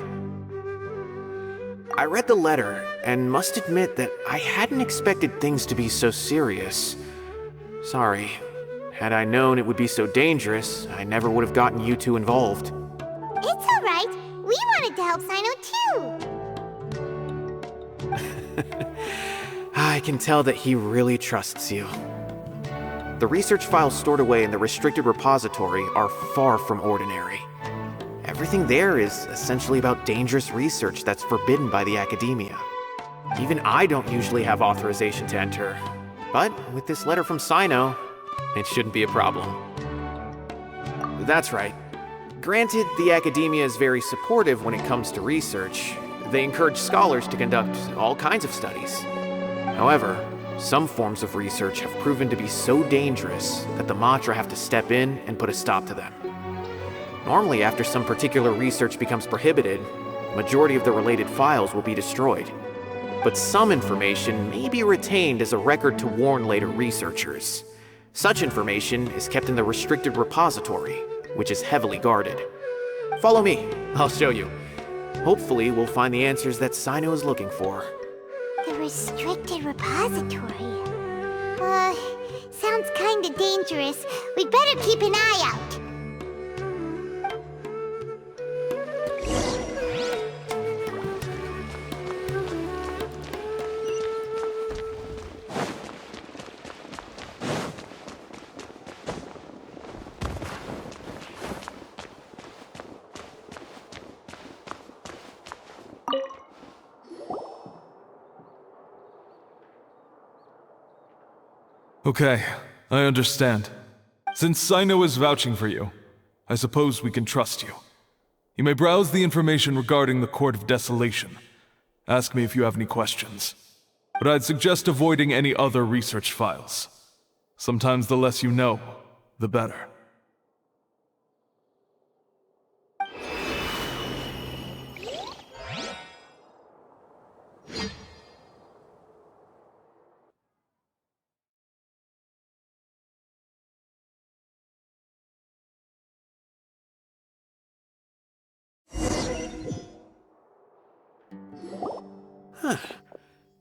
S1: I read the letter, and must admit that I hadn't expected things to be so serious. Sorry. Had I known it would be so dangerous, I never would have gotten you two involved.
S2: It's all right. We wanted to help Cyno too.
S1: I can tell that he really trusts you. The research files stored away in the restricted repository are far from ordinary. Everything there is essentially about dangerous research that's forbidden by the academia. Even I don't usually have authorization to enter. But with this letter from Cyno, it shouldn't be a problem. That's right. Granted, the academia is very supportive when it comes to research. They encourage scholars to conduct all kinds of studies. However, some forms of research have proven to be so dangerous that the Matra have to step in and put a stop to them. Normally, after some particular research becomes prohibited, the majority of the related files will be destroyed. But some information may be retained as a record to warn later researchers. Such information is kept in the restricted repository, which is heavily guarded. Follow me, I'll show you. Hopefully, we'll find the answers that Cyno is looking for.
S2: The restricted repository. Sounds kinda dangerous. We'd better keep an eye out.
S12: Okay, I understand. Since Cyno is vouching for you, I suppose we can trust you. You may browse the information regarding the Court of Desolation. Ask me if you have any questions. But I'd suggest avoiding any other research files. Sometimes the less you know, the better.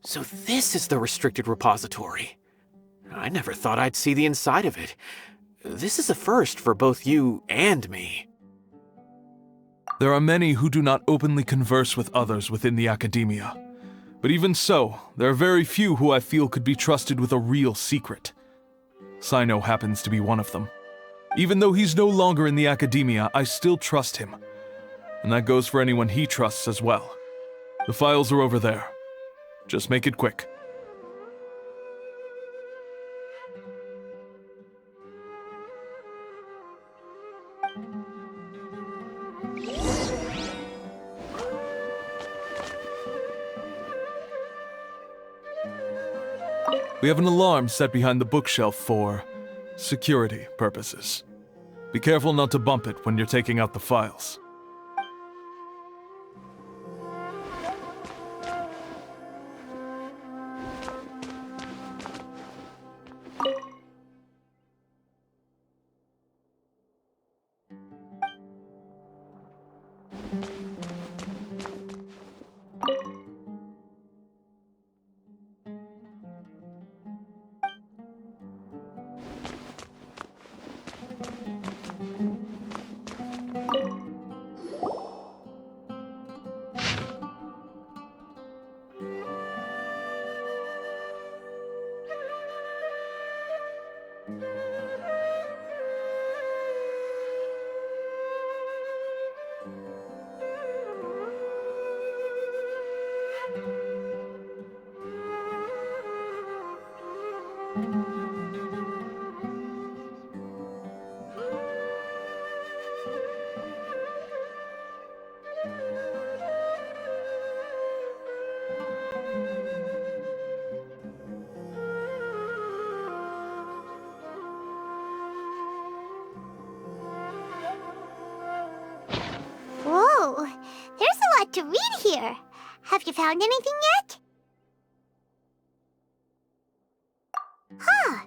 S1: So this is the restricted repository. I never thought I'd see the inside of it. This is a first for both you and me.
S12: There are many who do not openly converse with others within the academia. But even so, there are very few who I feel could be trusted with a real secret. Cyno happens to be one of them. Even though he's no longer in the academia, I still trust him. And that goes for anyone he trusts as well. The files are over there. Just make it quick. We have an alarm set behind the bookshelf for security purposes. Be careful not to bump it when you're taking out the files.
S2: Whoa, there's a lot to read here. Have you found anything yet? Huh,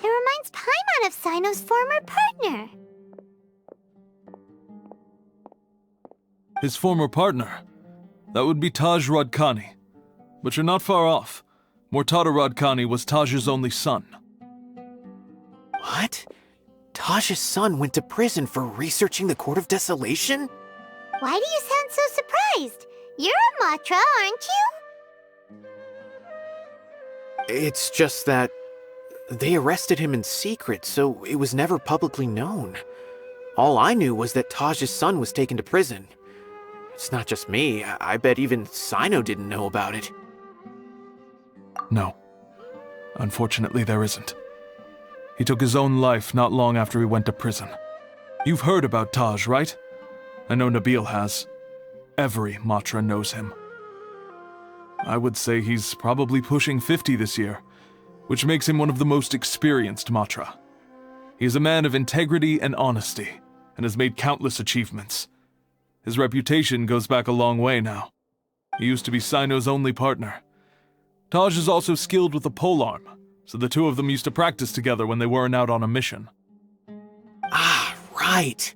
S2: it reminds Paimon of Cyno's former partner.
S12: His former partner? That would be Taj Radkani. But you're not far off. Mortar Radkani was Taj's only son.
S1: What? Taj's son went to prison for researching the Court of Desolation?
S2: Why do you sound so surprised? You're a Matra, aren't you?
S1: It's just that they arrested him in secret, so it was never publicly known. All I knew was that Taj's son was taken to prison. It's not just me. I bet even Cyno didn't know about it.
S12: No. Unfortunately, there isn't. He took his own life not long after he went to prison. You've heard about Taj, right? I know Nabil has. Every Matra knows him. I would say he's probably pushing 50 this year, which makes him one of the most experienced Matra. He is a man of integrity and honesty, and has made countless achievements. His reputation goes back a long way now. He used to be Cyno's only partner. Taj is also skilled with the polearm, so the two of them used to practice together when they weren't out on a mission.
S1: Ah, right.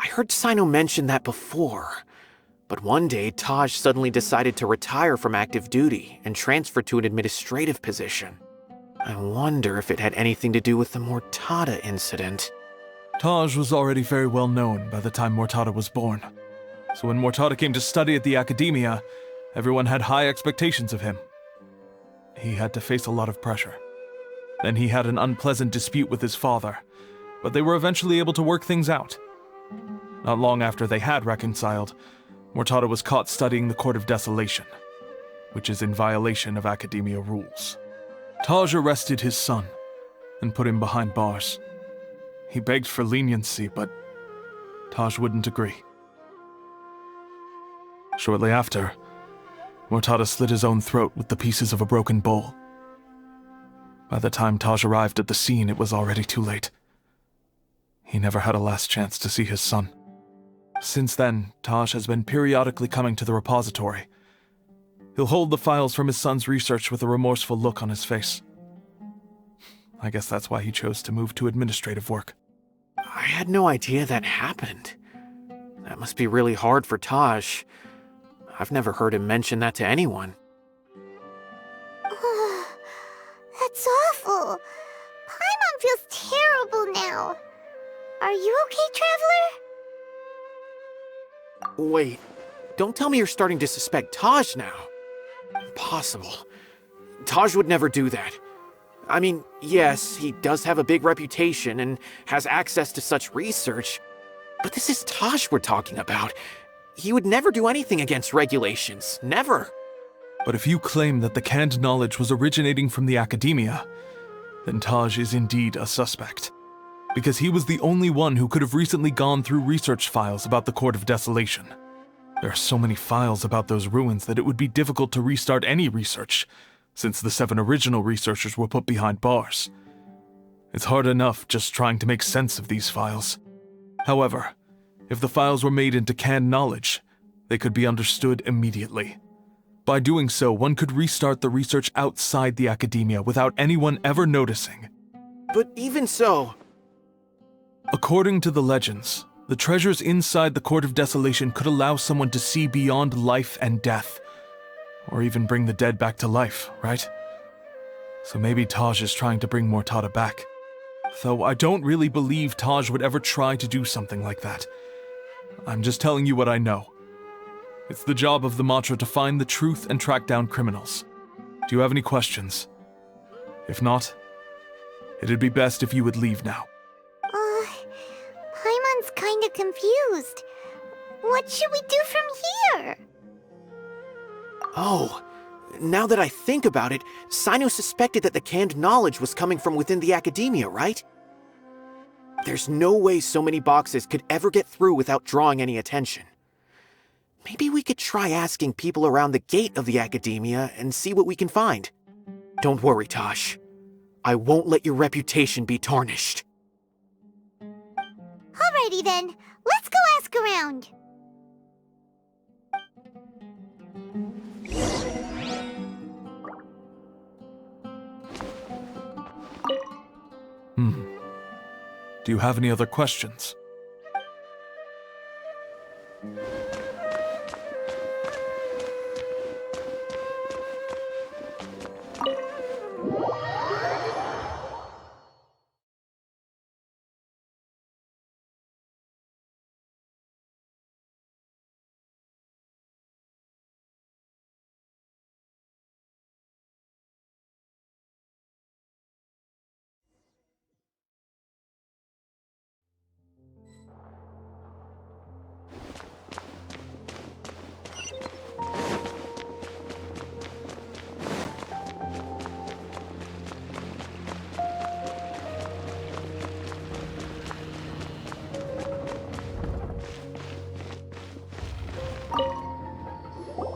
S1: I heard Cyno mention that before. But one day, Taj suddenly decided to retire from active duty and transfer to an administrative position. I wonder if it had anything to do with the Mortada incident.
S12: Taj was already very well known by the time Mortada was born. So when Mortada came to study at the Academia, everyone had high expectations of him. He had to face a lot of pressure. Then he had an unpleasant dispute with his father, but they were eventually able to work things out. Not long after they had reconciled, Mortada was caught studying the Court of Desolation, which is in violation of Academia rules. Taj arrested his son and put him behind bars. He begged for leniency, but Taj wouldn't agree. Shortly after, Mortada slit his own throat with the pieces of a broken bowl. By the time Taj arrived at the scene, it was already too late. He never had a last chance to see his son. Since then, Taj has been periodically coming to the repository. He'll hold the files from his son's research with a remorseful look on his face. I guess that's why he chose to move to administrative work.
S1: I had no idea that happened. That must be really hard for Taj. I've never heard him mention that to anyone.
S2: That's awful. Paimon feels terrible now. Are you okay, Traveler?
S1: Wait, don't tell me you're starting to suspect Taj now. Impossible. Taj would never do that. I mean, yes, he does have a big reputation and has access to such research, but this is Taj we're talking about. He would never do anything against regulations. Never.
S12: But if you claim that the canned knowledge was originating from the Academia, then Taj is indeed a suspect. Because he was the only one who could have recently gone through research files about the Court of Desolation. There are so many files about those ruins that it would be difficult to restart any research, since the 7 original researchers were put behind bars. It's hard enough just trying to make sense of these files. However, if the files were made into canned knowledge, they could be understood immediately. By doing so, one could restart the research outside the academia without anyone ever noticing.
S1: But even so...
S12: According to the legends, the treasures inside the Court of Desolation could allow someone to see beyond life and death, or even bring the dead back to life, right? So maybe Taj is trying to bring Mortada back. Though I don't really believe Taj would ever try to do something like that. I'm just telling you what I know. It's the job of the Matra to find the truth and track down criminals. Do you have any questions? If not, it'd be best if you would leave now.
S2: Paimon's kinda confused. What should we do from here?
S1: Oh, now that I think about it, Cyno suspected that the canned knowledge was coming from within the academia, right? There's no way so many boxes could ever get through without drawing any attention. Maybe we could try asking people around the gate of the academia and see what we can find. Don't worry, Tosh. I won't let your reputation be tarnished.
S2: Alrighty then, let's go ask around.
S12: Do you have any other questions?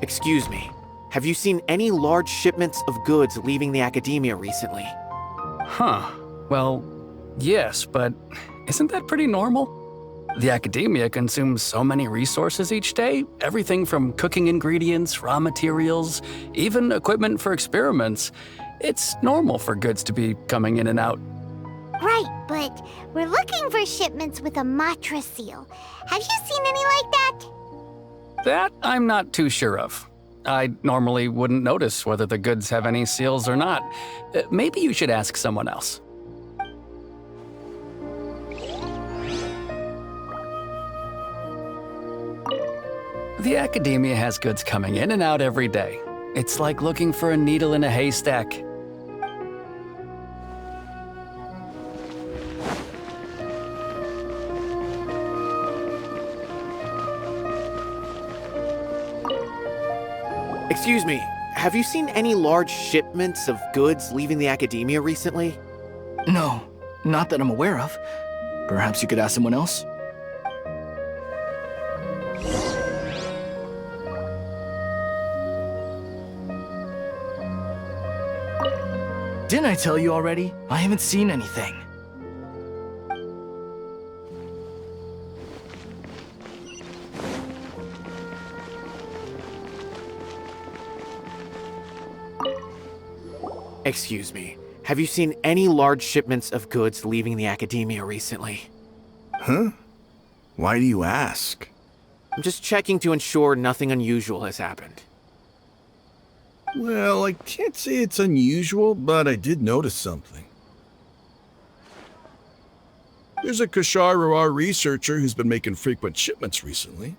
S1: Excuse me, have you seen any large shipments of goods leaving the academia recently?
S13: Huh. Well, yes, but isn't that pretty normal? The academia consumes so many resources each day, everything from cooking ingredients, raw materials, even equipment for experiments. It's normal for goods to be coming in and out.
S2: Right, but we're looking for shipments with a Matra seal. Have you seen any like that?
S13: That I'm not too sure of. I normally wouldn't notice whether the goods have any seals or not. Maybe you should ask someone else. The academia has goods coming in and out every day. It's like looking for a needle in a haystack.
S1: Excuse me, have you seen any large shipments of goods leaving the academia recently?
S6: No, not that I'm aware of. Perhaps you could ask someone else? Didn't I tell you already? I haven't seen anything.
S1: Excuse me, have you seen any large shipments of goods leaving the academia recently?
S14: Huh? Why do you ask?
S1: I'm just checking to ensure nothing unusual has happened.
S14: Well, I can't say it's unusual, but I did notice something. There's a Kashar researcher who's been making frequent shipments recently.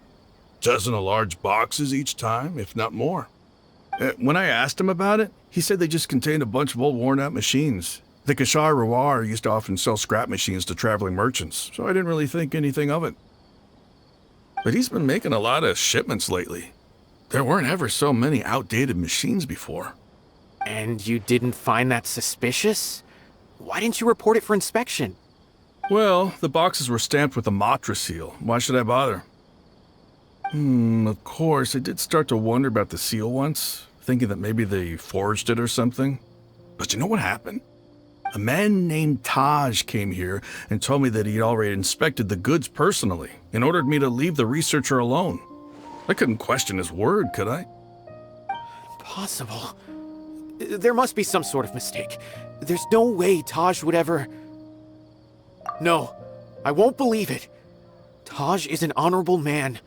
S14: Dozen of large boxes each time, if not more. When I asked him about it, he said they just contained a bunch of old worn-out machines. The Kashar used to often sell scrap machines to traveling merchants, so I didn't really think anything of it. But he's been making a lot of shipments lately. There weren't ever so many outdated machines before.
S1: And you didn't find that suspicious? Why didn't you report it for inspection?
S14: Well, the boxes were stamped with a Matra seal. Why should I bother? Of course, I did start to wonder about the seal once. thinking that maybe they forged it or something. But you know what happened? A man named Taj came here and told me that he'd already inspected the goods personally and ordered me to leave the researcher alone. I couldn't question his word, could I?
S1: Impossible. There must be some sort of mistake. There's no way Taj would ever... No, I won't believe it. Taj is an honorable man.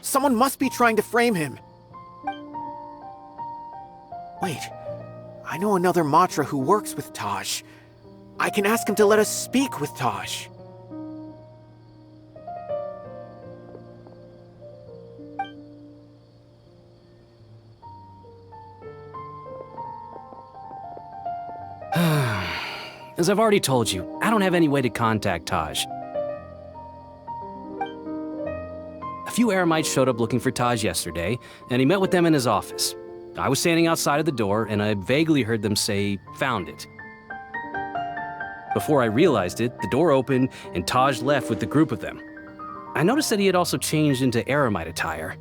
S1: Someone must be trying to frame him. Wait, I know another Matra who works with Taj. I can ask him to let us speak with Taj.
S15: As I've already told you, I don't have any way to contact Taj. A few Eremites showed up looking for Taj yesterday, and he met with them in his office. I was standing outside of the door, and I vaguely heard them say, "Found it." Before I realized it, the door opened, and Taj left with the group of them. I noticed that he had also changed into Eremite attire.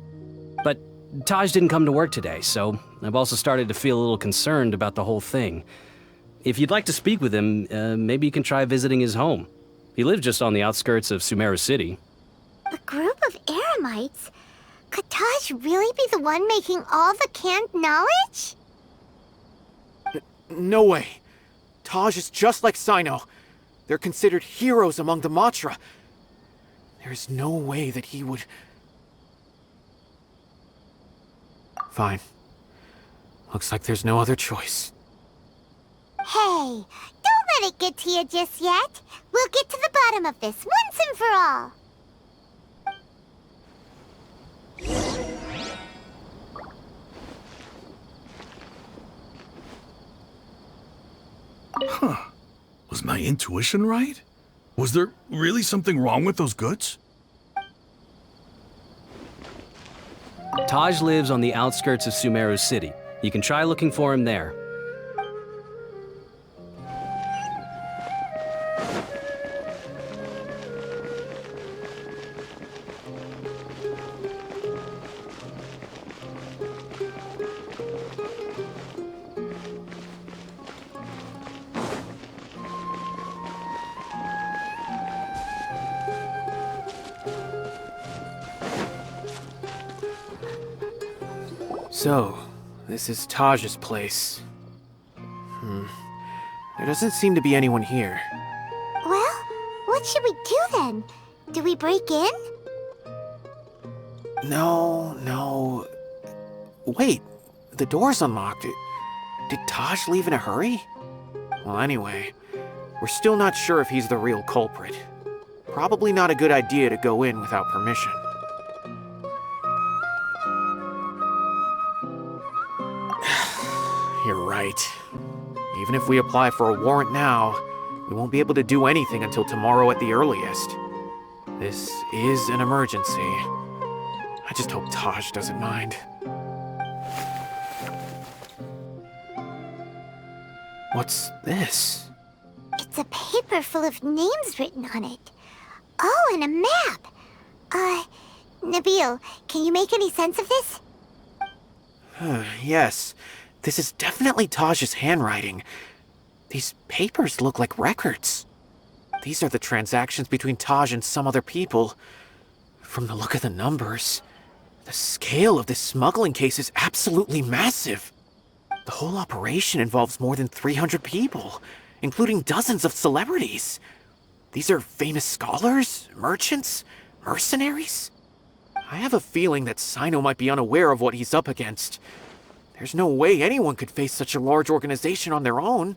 S15: But Taj didn't come to work today, so I've also started to feel a little concerned about the whole thing. If you'd like to speak with him, maybe you can try visiting his home. He lives just on the outskirts of Sumeru City.
S2: A group of Eremites? Could Taj really be the one making all the canned knowledge?
S1: No way. Taj is just like Cyno. They're considered heroes among the Matra. There's no way that he would... Fine. Looks like there's no other choice.
S2: Hey, don't let it get to you just yet. We'll get to the bottom of this once and for all.
S14: Huh. Was my intuition right? Was there really something wrong with those goods?
S15: Taj lives on the outskirts of Sumeru City. You can try looking for him there.
S1: So, this is Taj's place. There doesn't seem to be anyone here.
S2: Well, what should we do then? Do we break in?
S1: No. Wait, the door's unlocked. Did Taj leave in a hurry? Well, anyway, we're still not sure if he's the real culprit. Probably not a good idea to go in without permission. You're right. Even if we apply for a warrant now, we won't be able to do anything until tomorrow at the earliest. This is an emergency. I just hope Taj doesn't mind. What's this?
S2: It's a paper full of names written on it. Oh, and a map. Nabil, can you make any sense of this?
S1: Yes. This is definitely Taj's handwriting. These papers look like records. These are the transactions between Taj and some other people. From the look of the numbers, the scale of this smuggling case is absolutely massive. The whole operation involves more than 300 people, including dozens of celebrities. These are famous scholars, merchants, mercenaries. I have a feeling that Cyno might be unaware of what he's up against. There's no way anyone could face such a large organization on their own.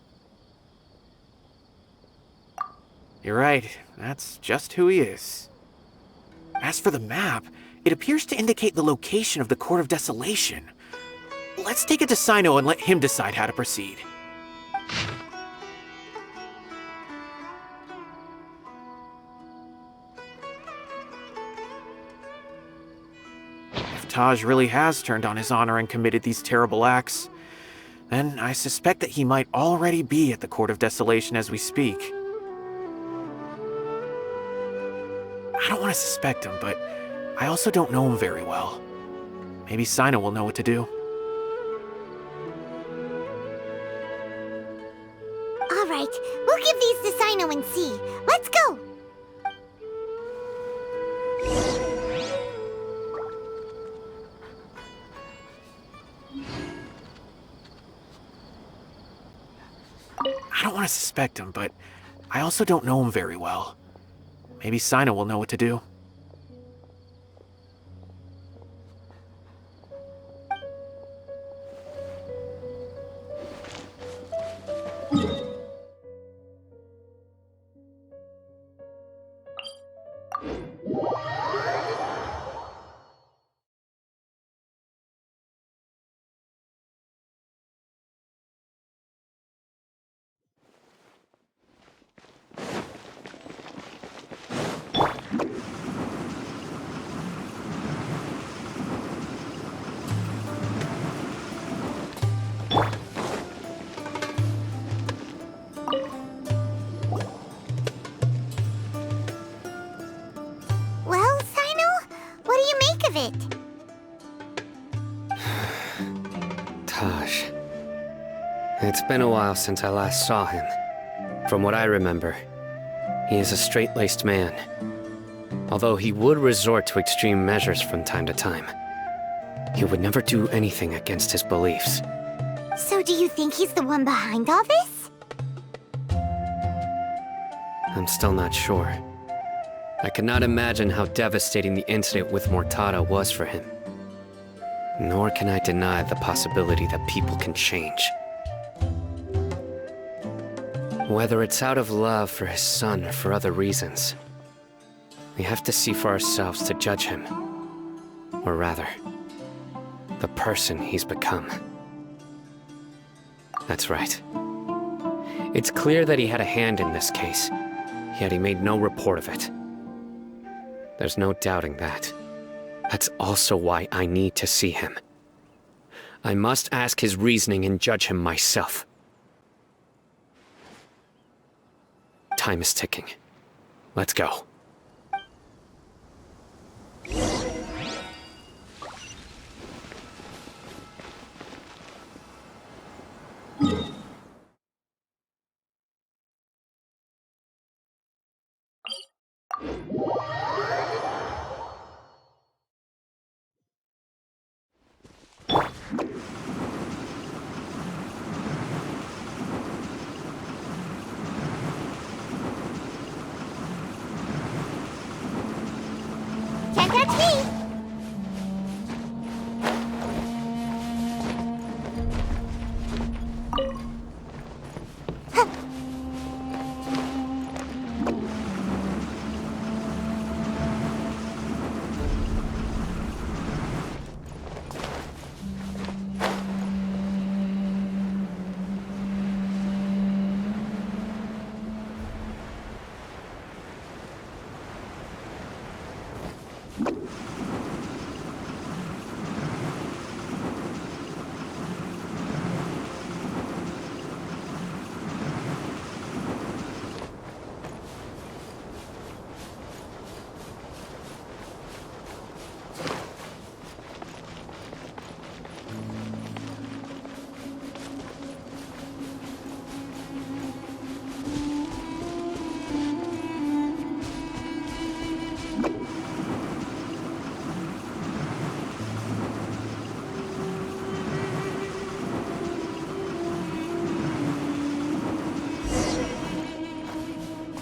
S1: You're right, that's just who he is. As for the map, it appears to indicate the location of the Court of Desolation. Let's take it to Cyno and let him decide how to proceed. If Taj really has turned on his honor and committed these terrible acts, then I suspect that he might already be at the Court of Desolation as we speak. I don't want to suspect him, but I also don't know him very well. Maybe Cyno will know what to do.
S2: Alright, we'll give these to Cyno and see. Let's go!
S1: I don't want to suspect him, but I also don't know him very well. Maybe Cyno will know what to do.
S2: Well, Cyno, what do you make of it?
S3: Taj. It's been a while since I last saw him. From what I remember, he is a straight-laced man. Although he would resort to extreme measures from time to time, he would never do anything against his beliefs.
S2: So do you think he's the one behind all this?
S3: I'm still not sure. I cannot imagine how devastating the incident with Mortada was for him. Nor can I deny the possibility that people can change. Whether it's out of love for his son or for other reasons, we have to see for ourselves to judge him. Or rather, the person he's become. That's right. It's clear that he had a hand in this case, yet he made no report of it. There's no doubting that. That's also why I need to see him. I must ask his reasoning and judge him myself. Time is ticking. Let's go.
S2: Can't catch me!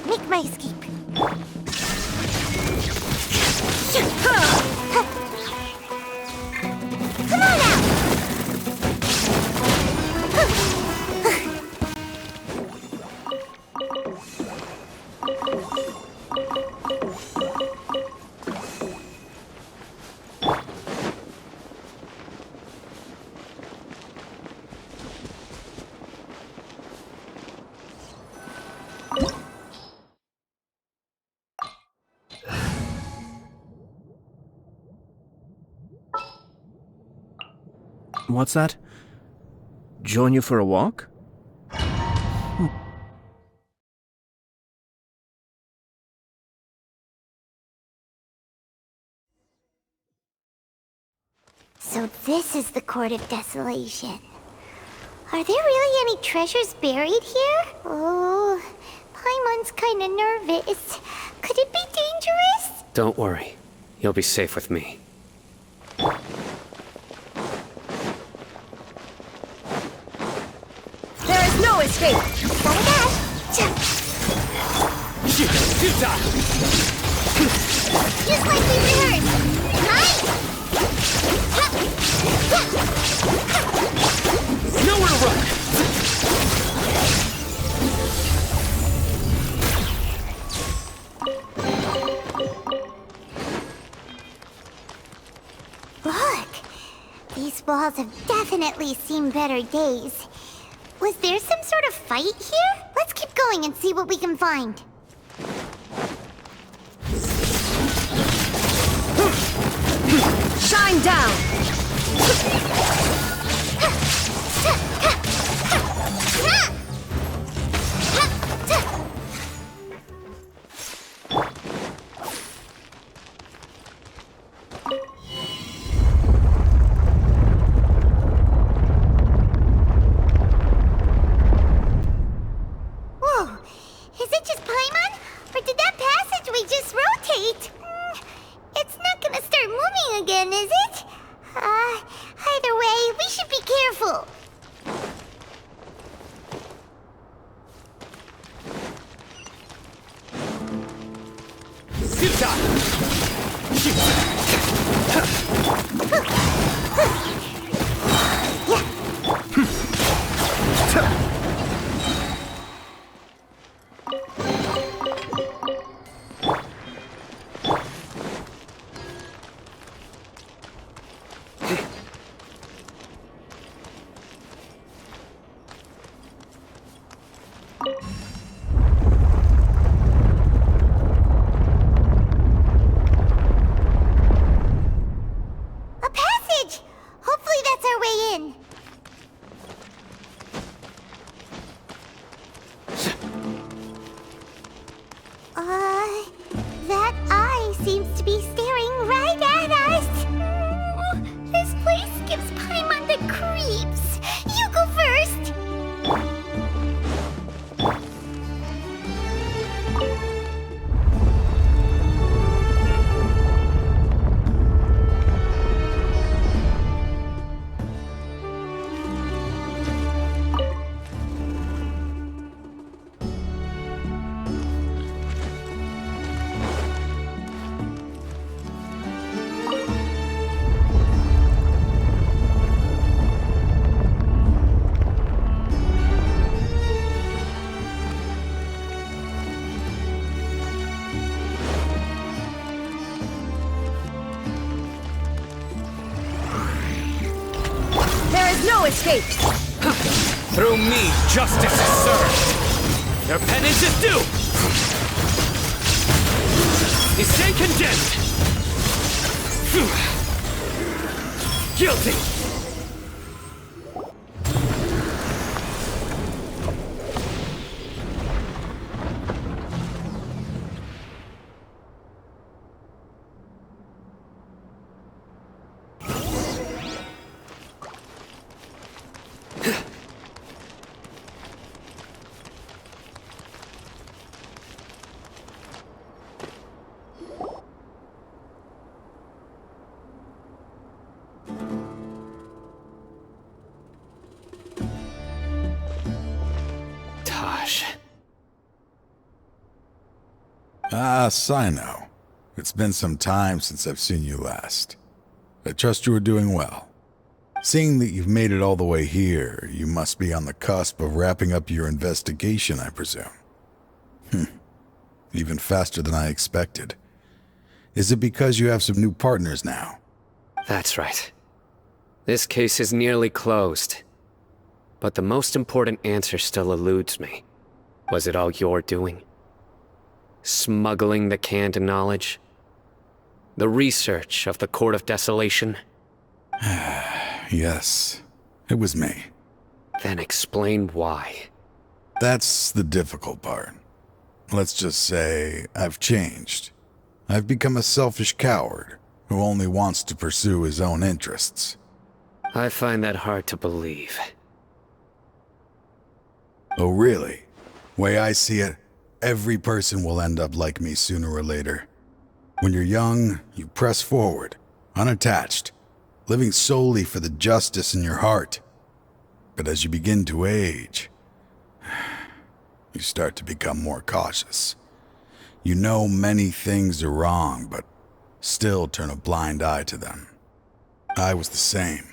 S2: Make my escape. Come on out!
S16: What's that? Join you for a walk?
S2: So this is the Court of Desolation. Are there really any treasures buried here? Oh,
S3: Don't worry. You'll be safe with me.
S10: There is no escape!
S2: Gotta dash! Just like we rehearsed! Right?
S6: Nowhere to run!
S2: Look! These walls have definitely seen better days. Was there some sort of fight here? Let's keep going and see what we can find.
S10: Shine down!
S2: Whoa! Is it just Paimon? Or did that passageway just rotate? It's not gonna start moving again, is it? Either way, we should be careful. A passage! Hopefully that's our way in. That eye seems to be staring right at us. This place gives Paimon the creeps. You go first.
S10: There is no escape!
S6: Through me, justice is served. Their penance is due. They stay condemned. Guilty.
S17: Ah, Cyno. It's been some time since I've seen you last. I trust you are doing well. Seeing that you've made it all the way here, you must be on the cusp of wrapping up your investigation, I presume. Even faster than I expected. Is it because you have some new partners now?
S3: That's right. This case is nearly closed. But the most important answer still eludes me. Was it all your doing? Smuggling the canned knowledge? The research of the Court of Desolation?
S17: Yes, it was me.
S3: Then explain why.
S17: That's the difficult part. Let's just say I've changed. I've become a selfish coward who only wants to pursue his own interests.
S3: I find that hard to believe.
S17: Oh, really? Way I see it, every person will end up like me sooner or later. When you're young, you press forward, unattached, living solely for the justice in your heart. But as you begin to age, you start to become more cautious. You know many things are wrong, but still turn a blind eye to them. I was the same.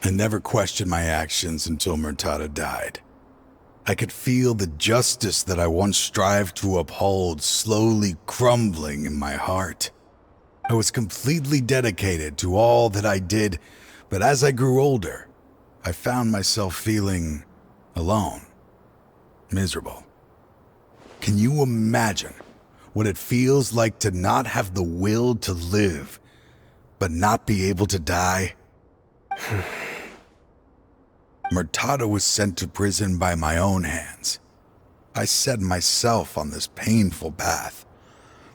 S17: I never questioned my actions until Murtada died. I could feel the justice that I once strived to uphold slowly crumbling in my heart. I was completely dedicated to all that I did, but as I grew older, I found myself feeling alone, miserable. Can you imagine what it feels like to not have the will to live, but not be able to die? Murtada was sent to prison by my own hands. I set myself on this painful path.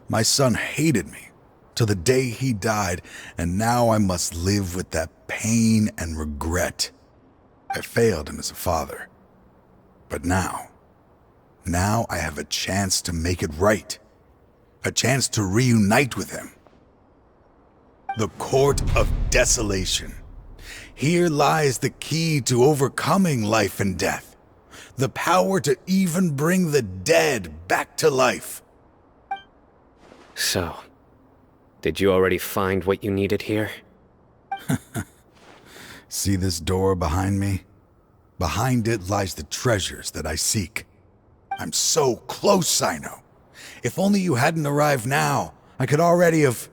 S17: My son hated me till the day he died, and now I must live with that pain and regret. I failed him as a father. But now I have a chance to make it right. A chance to reunite with him. The Court of Desolation. Here lies the key to overcoming life and death. The power to even bring the dead back to life.
S3: So, did you already find what you needed here?
S17: See this door behind me? Behind it lies the treasures that I seek. I'm so close, Cyno. If only you hadn't arrived now, I could already have...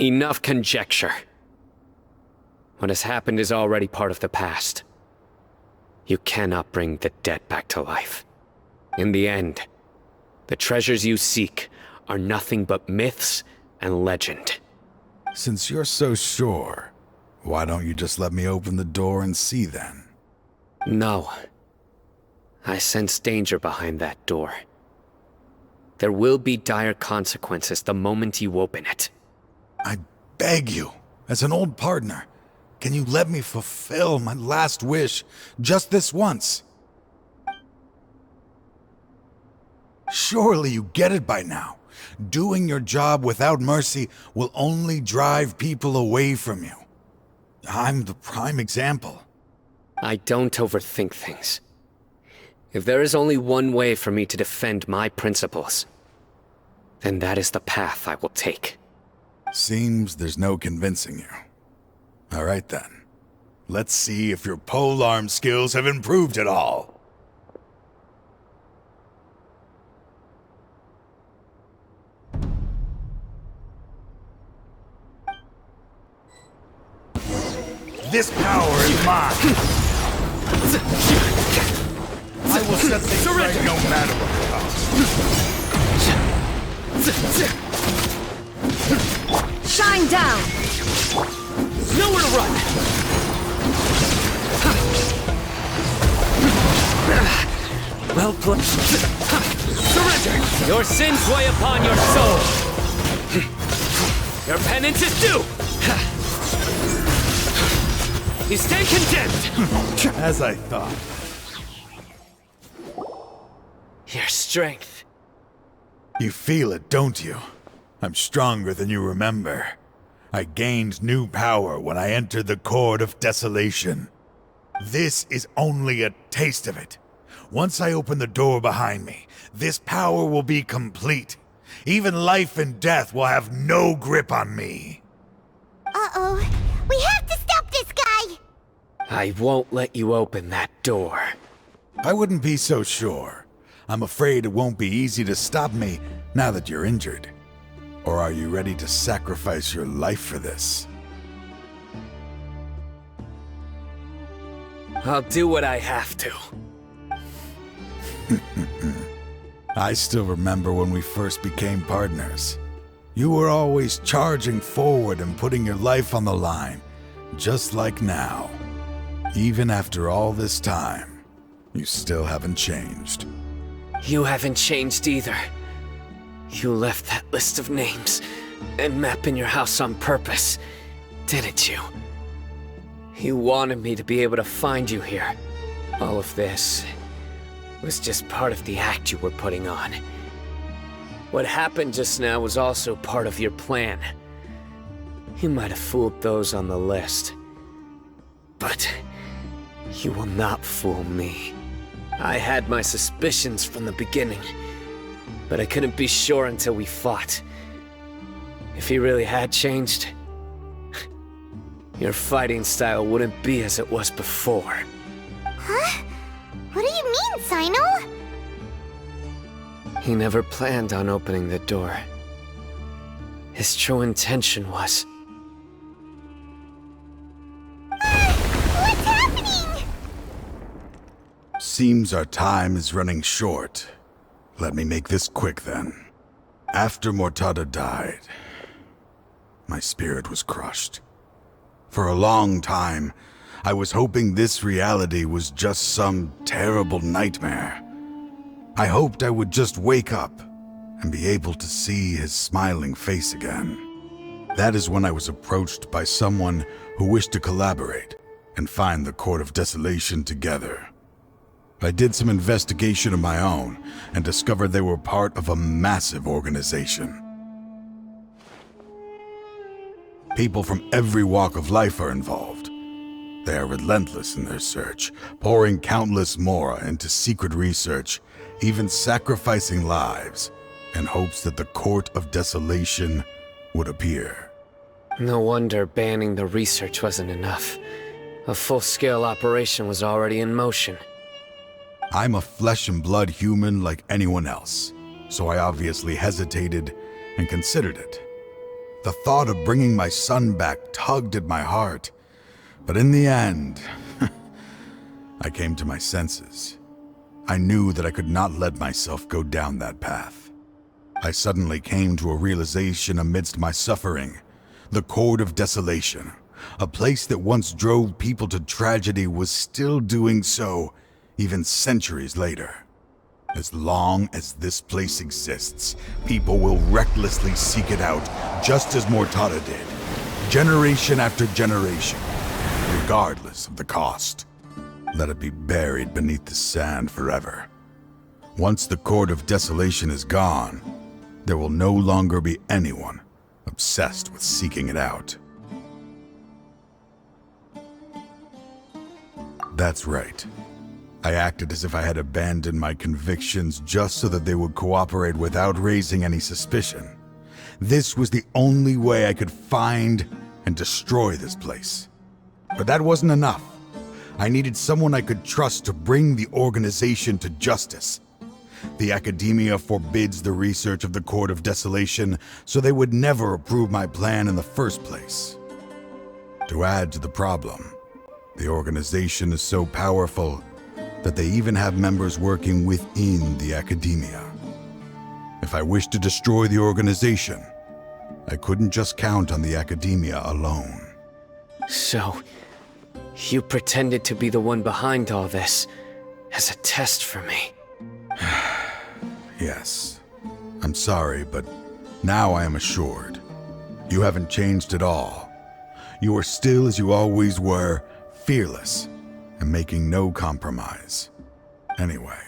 S3: Enough conjecture. What has happened is already part of the past. You cannot bring the dead back to life. In the end, the treasures you seek are nothing but myths and legend.
S17: Since you're so sure, why don't you just let me open the door and see then?
S3: No. I sense danger behind that door. There will be dire consequences the moment you open it.
S17: I beg you, as an old partner, can you let me fulfill my last wish just this once? Surely you get it by now. Doing your job without mercy will only drive people away from you. I'm the prime example.
S3: I don't overthink things. If there is only one way for me to defend my principles, then that is the path I will take.
S17: Seems there's no convincing you. All right then. Let's see if your polearm skills have improved at all. This power is mine. I will set things right no matter what the cost.
S10: Shine down!
S6: Nowhere to run! Well played. Surrender!
S3: Your sins weigh upon your soul! Your penance is due! You stand condemned!
S17: As I thought.
S3: Your strength.
S17: You feel it, don't you? I'm stronger than you remember. I gained new power when I entered the Court of Desolation. This is only a taste of it. Once I open the door behind me, this power will be complete. Even life and death will have no grip on me.
S2: Uh-oh. We have to stop this guy!
S3: I won't let you open that door.
S17: I wouldn't be so sure. I'm afraid it won't be easy to stop me now that you're injured. Or are you ready to sacrifice your life for this?
S3: I'll do what I have to.
S17: I still remember when we first became partners. You were always charging forward and putting your life on the line, just like now. Even after all this time, you still haven't changed.
S3: You haven't changed either. You left that list of names and map in your house on purpose, didn't you? You wanted me to be able to find you here. All of this was just part of the act you were putting on. What happened just now was also part of your plan. You might have fooled those on the list, but you will not fool me. I had my suspicions from the beginning, but I couldn't be sure until we fought. If he really had changed, your fighting style wouldn't be as it was before.
S2: Huh? What do you mean, Cyno?
S3: He never planned on opening the door. His true intention was...
S2: What's happening?
S17: Seems our time is running short. Let me make this quick then. After Mortada died, my spirit was crushed. For a long time, I was hoping this reality was just some terrible nightmare. I hoped I would just wake up and be able to see his smiling face again. That is when I was approached by someone who wished to collaborate and find the Court of Desolation together. I did some investigation of my own and discovered they were part of a massive organization. People from every walk of life are involved. They are relentless in their search, pouring countless mora into secret research, even sacrificing lives, in hopes that the Court of Desolation would appear.
S3: No wonder banning the research wasn't enough. A full-scale operation was already in motion.
S17: I'm a flesh and blood human like anyone else, so I obviously hesitated and considered it. The thought of bringing my son back tugged at my heart, but in the end, I came to my senses. I knew that I could not let myself go down that path. I suddenly came to a realization amidst my suffering. The Court of Desolation, a place that once drove people to tragedy, was still doing so even centuries later. As long as this place exists, people will recklessly seek it out, just as Mortada did, generation after generation, regardless of the cost. Let it be buried beneath the sand forever. Once the Court of Desolation is gone, there will no longer be anyone obsessed with seeking it out. That's right. I acted as if I had abandoned my convictions just so that they would cooperate without raising any suspicion. This was the only way I could find and destroy this place. But that wasn't enough. I needed someone I could trust to bring the organization to justice. The Academia forbids the research of the Court of Desolation, so they would never approve my plan in the first place. To add to the problem, the organization is so powerful that they even have members working within the Academia. If I wished to destroy the organization, I couldn't just count on the Academia alone.
S3: So, you pretended to be the one behind all this, as a test for me.
S17: Yes. I'm sorry, but now I am assured. You haven't changed at all. You are still as you always were, fearless, and making no compromise. Anyway,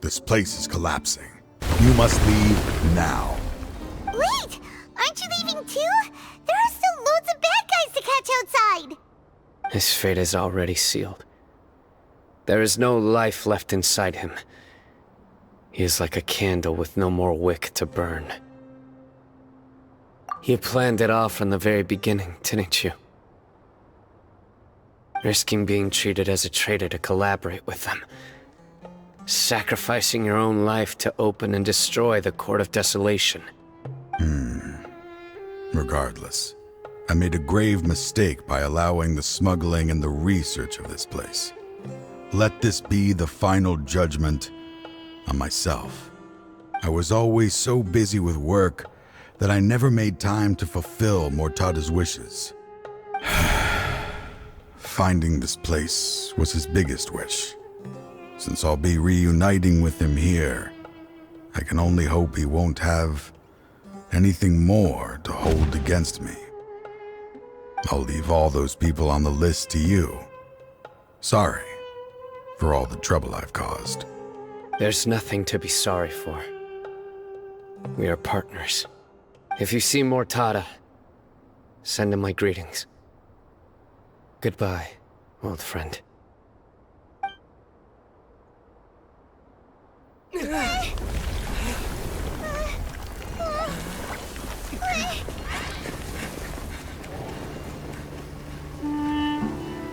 S17: this place is collapsing. You must leave now.
S2: Wait! Aren't you leaving too? There are still loads of bad guys to catch outside!
S3: His fate is already sealed. There is no life left inside him. He is like a candle with no more wick to burn. You planned it all from the very beginning, didn't you? Risking being treated as a traitor to collaborate with them. Sacrificing your own life to open and destroy the Court of Desolation.
S17: Regardless, I made a grave mistake by allowing the smuggling and the research of this place. Let this be the final judgment on myself. I was always so busy with work that I never made time to fulfill Mortada's wishes. Finding this place was his biggest wish. Since I'll be reuniting with him here, I can only hope he won't have anything more to hold against me. I'll leave all those people on the list to you. Sorry for all the trouble I've caused.
S3: There's nothing to be sorry for. We are partners. If you see Mortada, send him my greetings. Goodbye, old friend.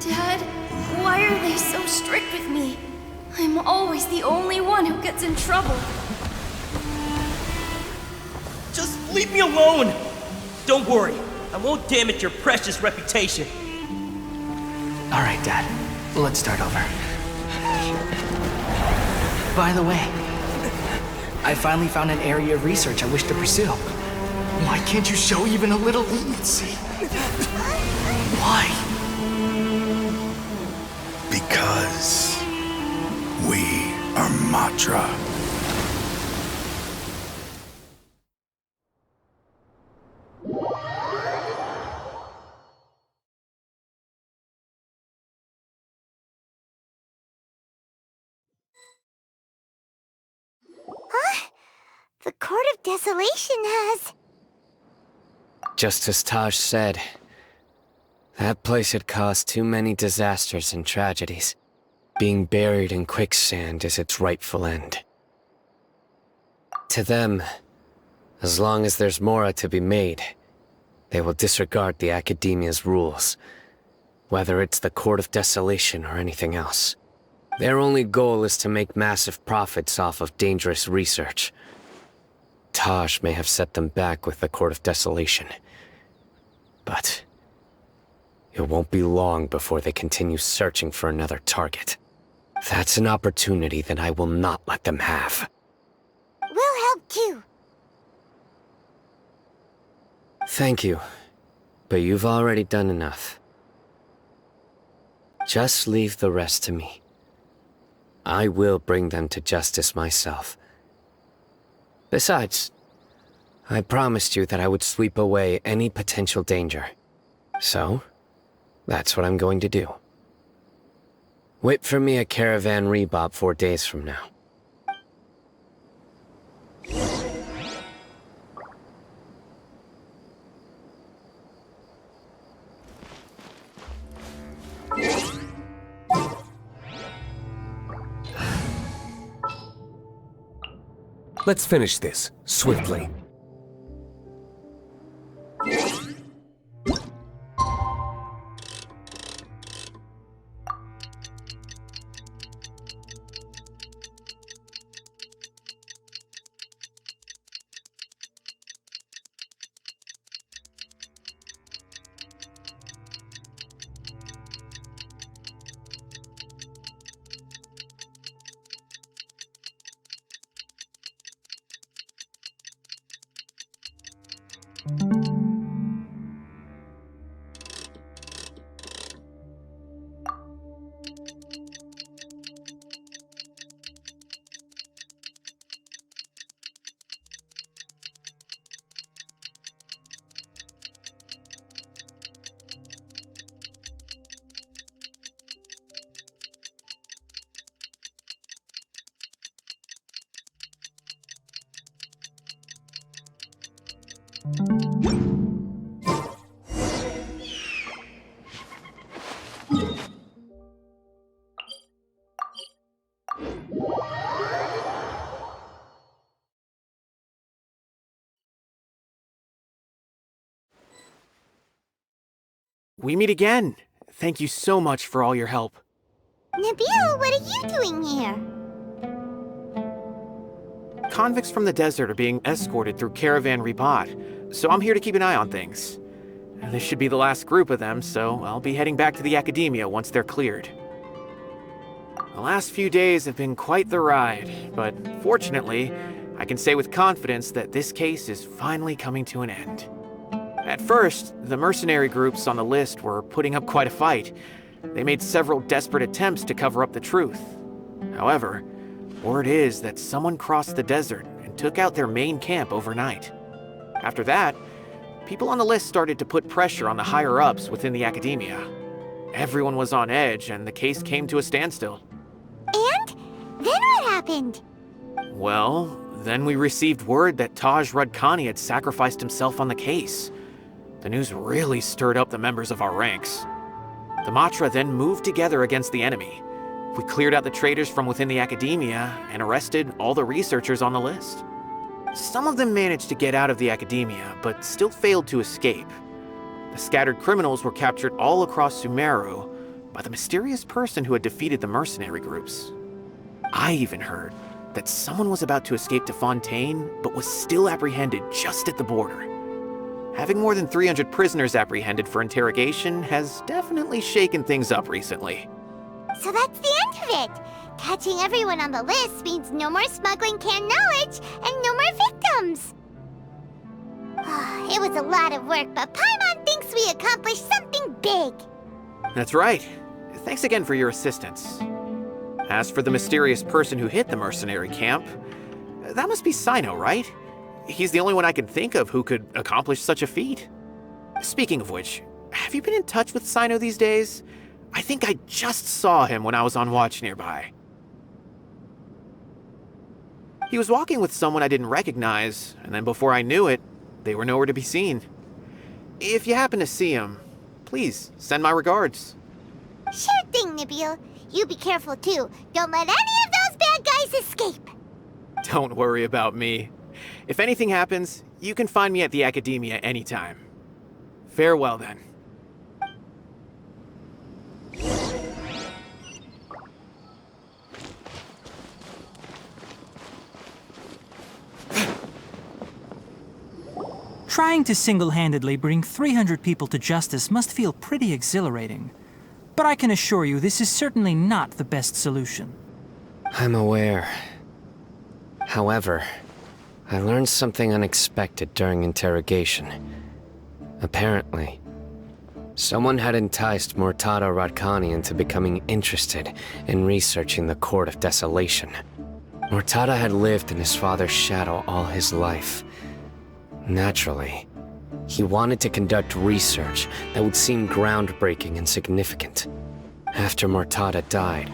S18: Dad, why are they so strict with me? I'm always the only one who gets in trouble.
S19: Just leave me alone! Don't worry, I won't damage your precious reputation.
S6: All right, Dad. Let's start over. By the way, I finally found an area of research I wish to pursue. Why can't you show even a little leniency? Why?
S17: Because we are Matra.
S2: Huh? The Court of Desolation has...
S3: Just as Taj said, that place had caused too many disasters and tragedies. Being buried in quicksand is its rightful end. To them, as long as there's more to be made, they will disregard the Academia's rules, whether it's the Court of Desolation or anything else. Their only goal is to make massive profits off of dangerous research. Taj may have set them back with the Court of Desolation, but it won't be long before they continue searching for another target. That's an opportunity that I will not let them have.
S2: We'll help too.
S3: Thank you, but you've already done enough. Just leave the rest to me. I will bring them to justice myself. Besides, I promised you that I would sweep away any potential danger. So, that's what I'm going to do. Wait for me at Caravan Rebop 4 days from now.
S20: Let's finish this, swiftly.
S1: We meet again. Thank you so much for all your help.
S2: Nabil, what are you doing here?
S1: Convicts from the desert are being escorted through Caravan Rebot, so I'm here to keep an eye on things. This should be the last group of them, so I'll be heading back to the Academia once they're cleared. The last few days have been quite the ride, but fortunately, I can say with confidence that this case is finally coming to an end. At first, the mercenary groups on the list were putting up quite a fight. They made several desperate attempts to cover up the truth. However, word is that someone crossed the desert and took out their main camp overnight. After that, people on the list started to put pressure on the higher-ups within the Academia. Everyone was on edge, and the case came to a standstill.
S2: And? Then what happened?
S1: Well, then we received word that Taj Rudkani had sacrificed himself on the case. The news really stirred up the members of our ranks. The Matra then moved together against the enemy. We cleared out the traitors from within the academia and arrested all the researchers on the list. Some of them managed to get out of the academia, but still failed to escape. The scattered criminals were captured all across Sumeru by the mysterious person who had defeated the mercenary groups. I even heard that someone was about to escape to Fontaine, but was still apprehended just at the border. Having more than 300 prisoners apprehended for interrogation has definitely shaken things up recently.
S2: So that's the end of it. Catching everyone on the list means no more smuggling canned knowledge and no more victims. It was a lot of work, but Paimon thinks we accomplished something big.
S1: That's right. Thanks again for your assistance. As for the mysterious person who hit the mercenary camp, that must be Cyno, right? He's the only one I can think of who could accomplish such a feat. Speaking of which, have you been in touch with Cyno these days? I think I just saw him when I was on watch nearby. He was walking with someone I didn't recognize, and then before I knew it, they were nowhere to be seen. If you happen to see him, please send my regards.
S2: Sure thing, Nabil. You be careful too. Don't let any of those bad guys escape.
S1: Don't worry about me. If anything happens, you can find me at the Academia anytime. Farewell then.
S21: Trying to single-handedly bring 300 people to justice must feel pretty exhilarating. But I can assure you this is certainly not the best solution.
S3: I'm aware. However, I learned something unexpected during interrogation. Apparently, someone had enticed Murtada Radkani into becoming interested in researching the Court of Desolation. Murtada had lived in his father's shadow all his life. Naturally, he wanted to conduct research that would seem groundbreaking and significant. After Murtada died,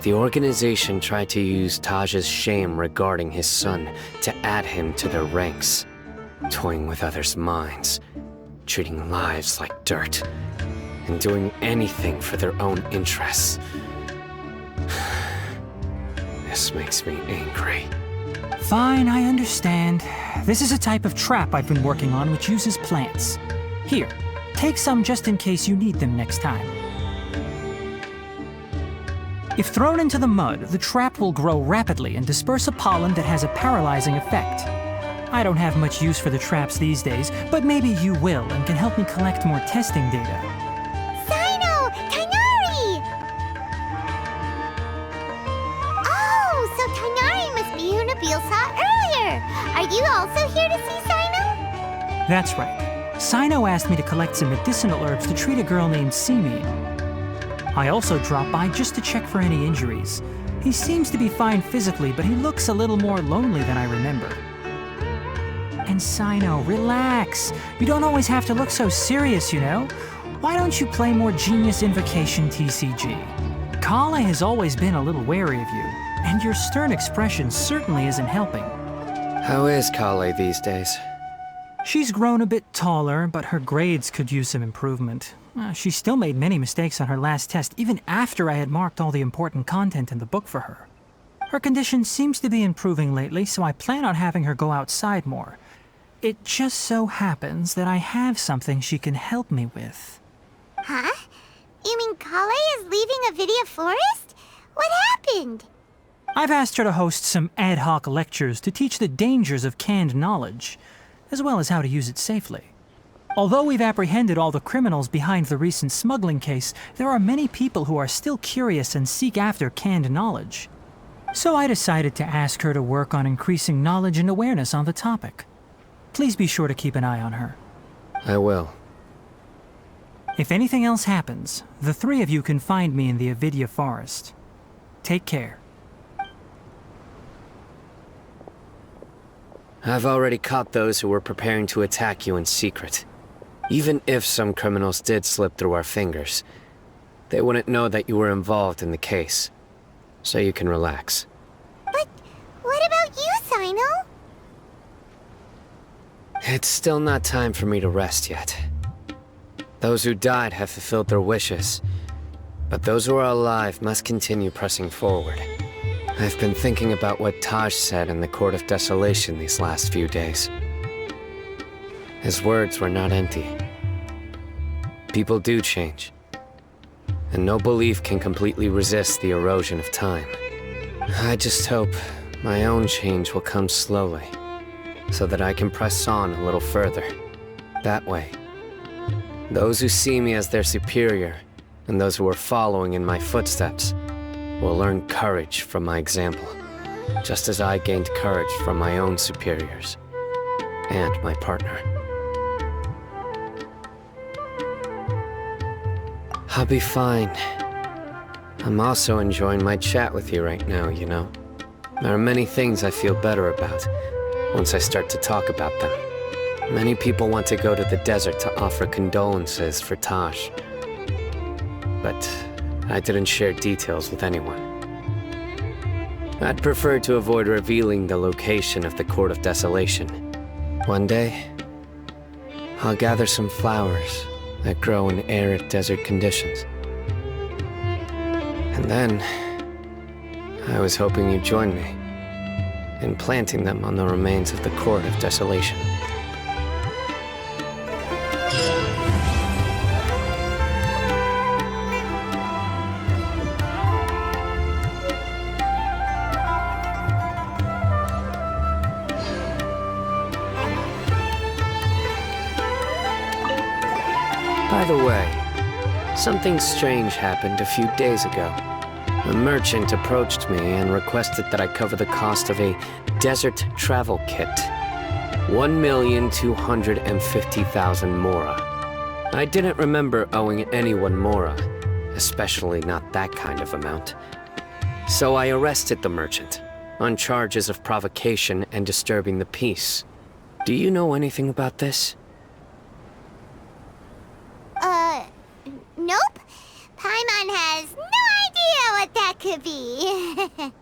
S3: the organization tried to use Taj's shame regarding his son to add him to their ranks, toying with others' minds, treating lives like dirt, and doing anything for their own interests. This makes me angry.
S21: Fine, I understand. This is a type of trap I've been working on which uses plants. Here, take some just in case you need them next time. If thrown into the mud, the trap will grow rapidly and disperse a pollen that has a paralyzing effect. I don't have much use for the traps these days, but maybe you will and can help me collect more testing data.
S2: Cyno! Tighnari! Oh, so Tighnari must be who Nabil saw earlier. Are you also here to see Cyno?
S21: That's right. Cyno asked me to collect some medicinal herbs to treat a girl named Simine. I also dropped by just to check for any injuries. He seems to be fine physically, but he looks a little more lonely than I remember. And Cyno, relax. You don't always have to look so serious, you know? Why don't you play more Genius Invocation TCG? Kale has always been a little wary of you, and your stern expression certainly isn't helping.
S3: How is Kale these days?
S21: She's grown a bit taller, but her grades could use some improvement. She still made many mistakes on her last test, even after I had marked all the important content in the book for her. Her condition seems to be improving lately, so I plan on having her go outside more. It just so happens that I have something she can help me with.
S2: Huh? You mean Kale is leaving Avidia Forest? What happened?
S21: I've asked her to host some ad hoc lectures to teach the dangers of canned knowledge, as well as how to use it safely. Although we've apprehended all the criminals behind the recent smuggling case, there are many people who are still curious and seek after canned knowledge. So I decided to ask her to work on increasing knowledge and awareness on the topic. Please be sure to keep an eye on her.
S3: I will.
S21: If anything else happens, the three of you can find me in the Avidia Forest. Take care.
S3: I've already caught those who were preparing to attack you in secret. Even if some criminals did slip through our fingers, they wouldn't know that you were involved in the case. So you can relax.
S2: But what Cyno?
S3: It's still not time for me to rest yet. Those who died have fulfilled their wishes, but those who are alive must continue pressing forward. I've been thinking about what Taj said in the Court of Desolation these last few days. His words were not empty. People do change, and no belief can completely resist the erosion of time. I just hope my own change will come slowly, so that I can press on a little further. That way, those who see me as their superior, and those who are following in my footsteps, will learn courage from my example, just as I gained courage from my own superiors, and my partner. I'll be fine. I'm also enjoying my chat with you right now, you know. There are many things I feel better about once I start to talk about them. Many people want to go to the desert to offer condolences for Taj, but I didn't share details with anyone. I'd prefer to avoid revealing the location of the Court of Desolation. One day, I'll gather some flowers that grow in arid desert conditions. And then, I was hoping you'd join me in planting them on the remains of the Court of Desolation. By the way, something strange happened a few days ago. A merchant approached me and requested that I cover the cost of a desert travel kit. 1,250,000 mora. I didn't remember owing anyone mora, especially not that kind of amount. So I arrested the merchant, on charges of provocation and disturbing the peace. Do you know anything about this?
S2: Nope. Paimon has no idea what that could be.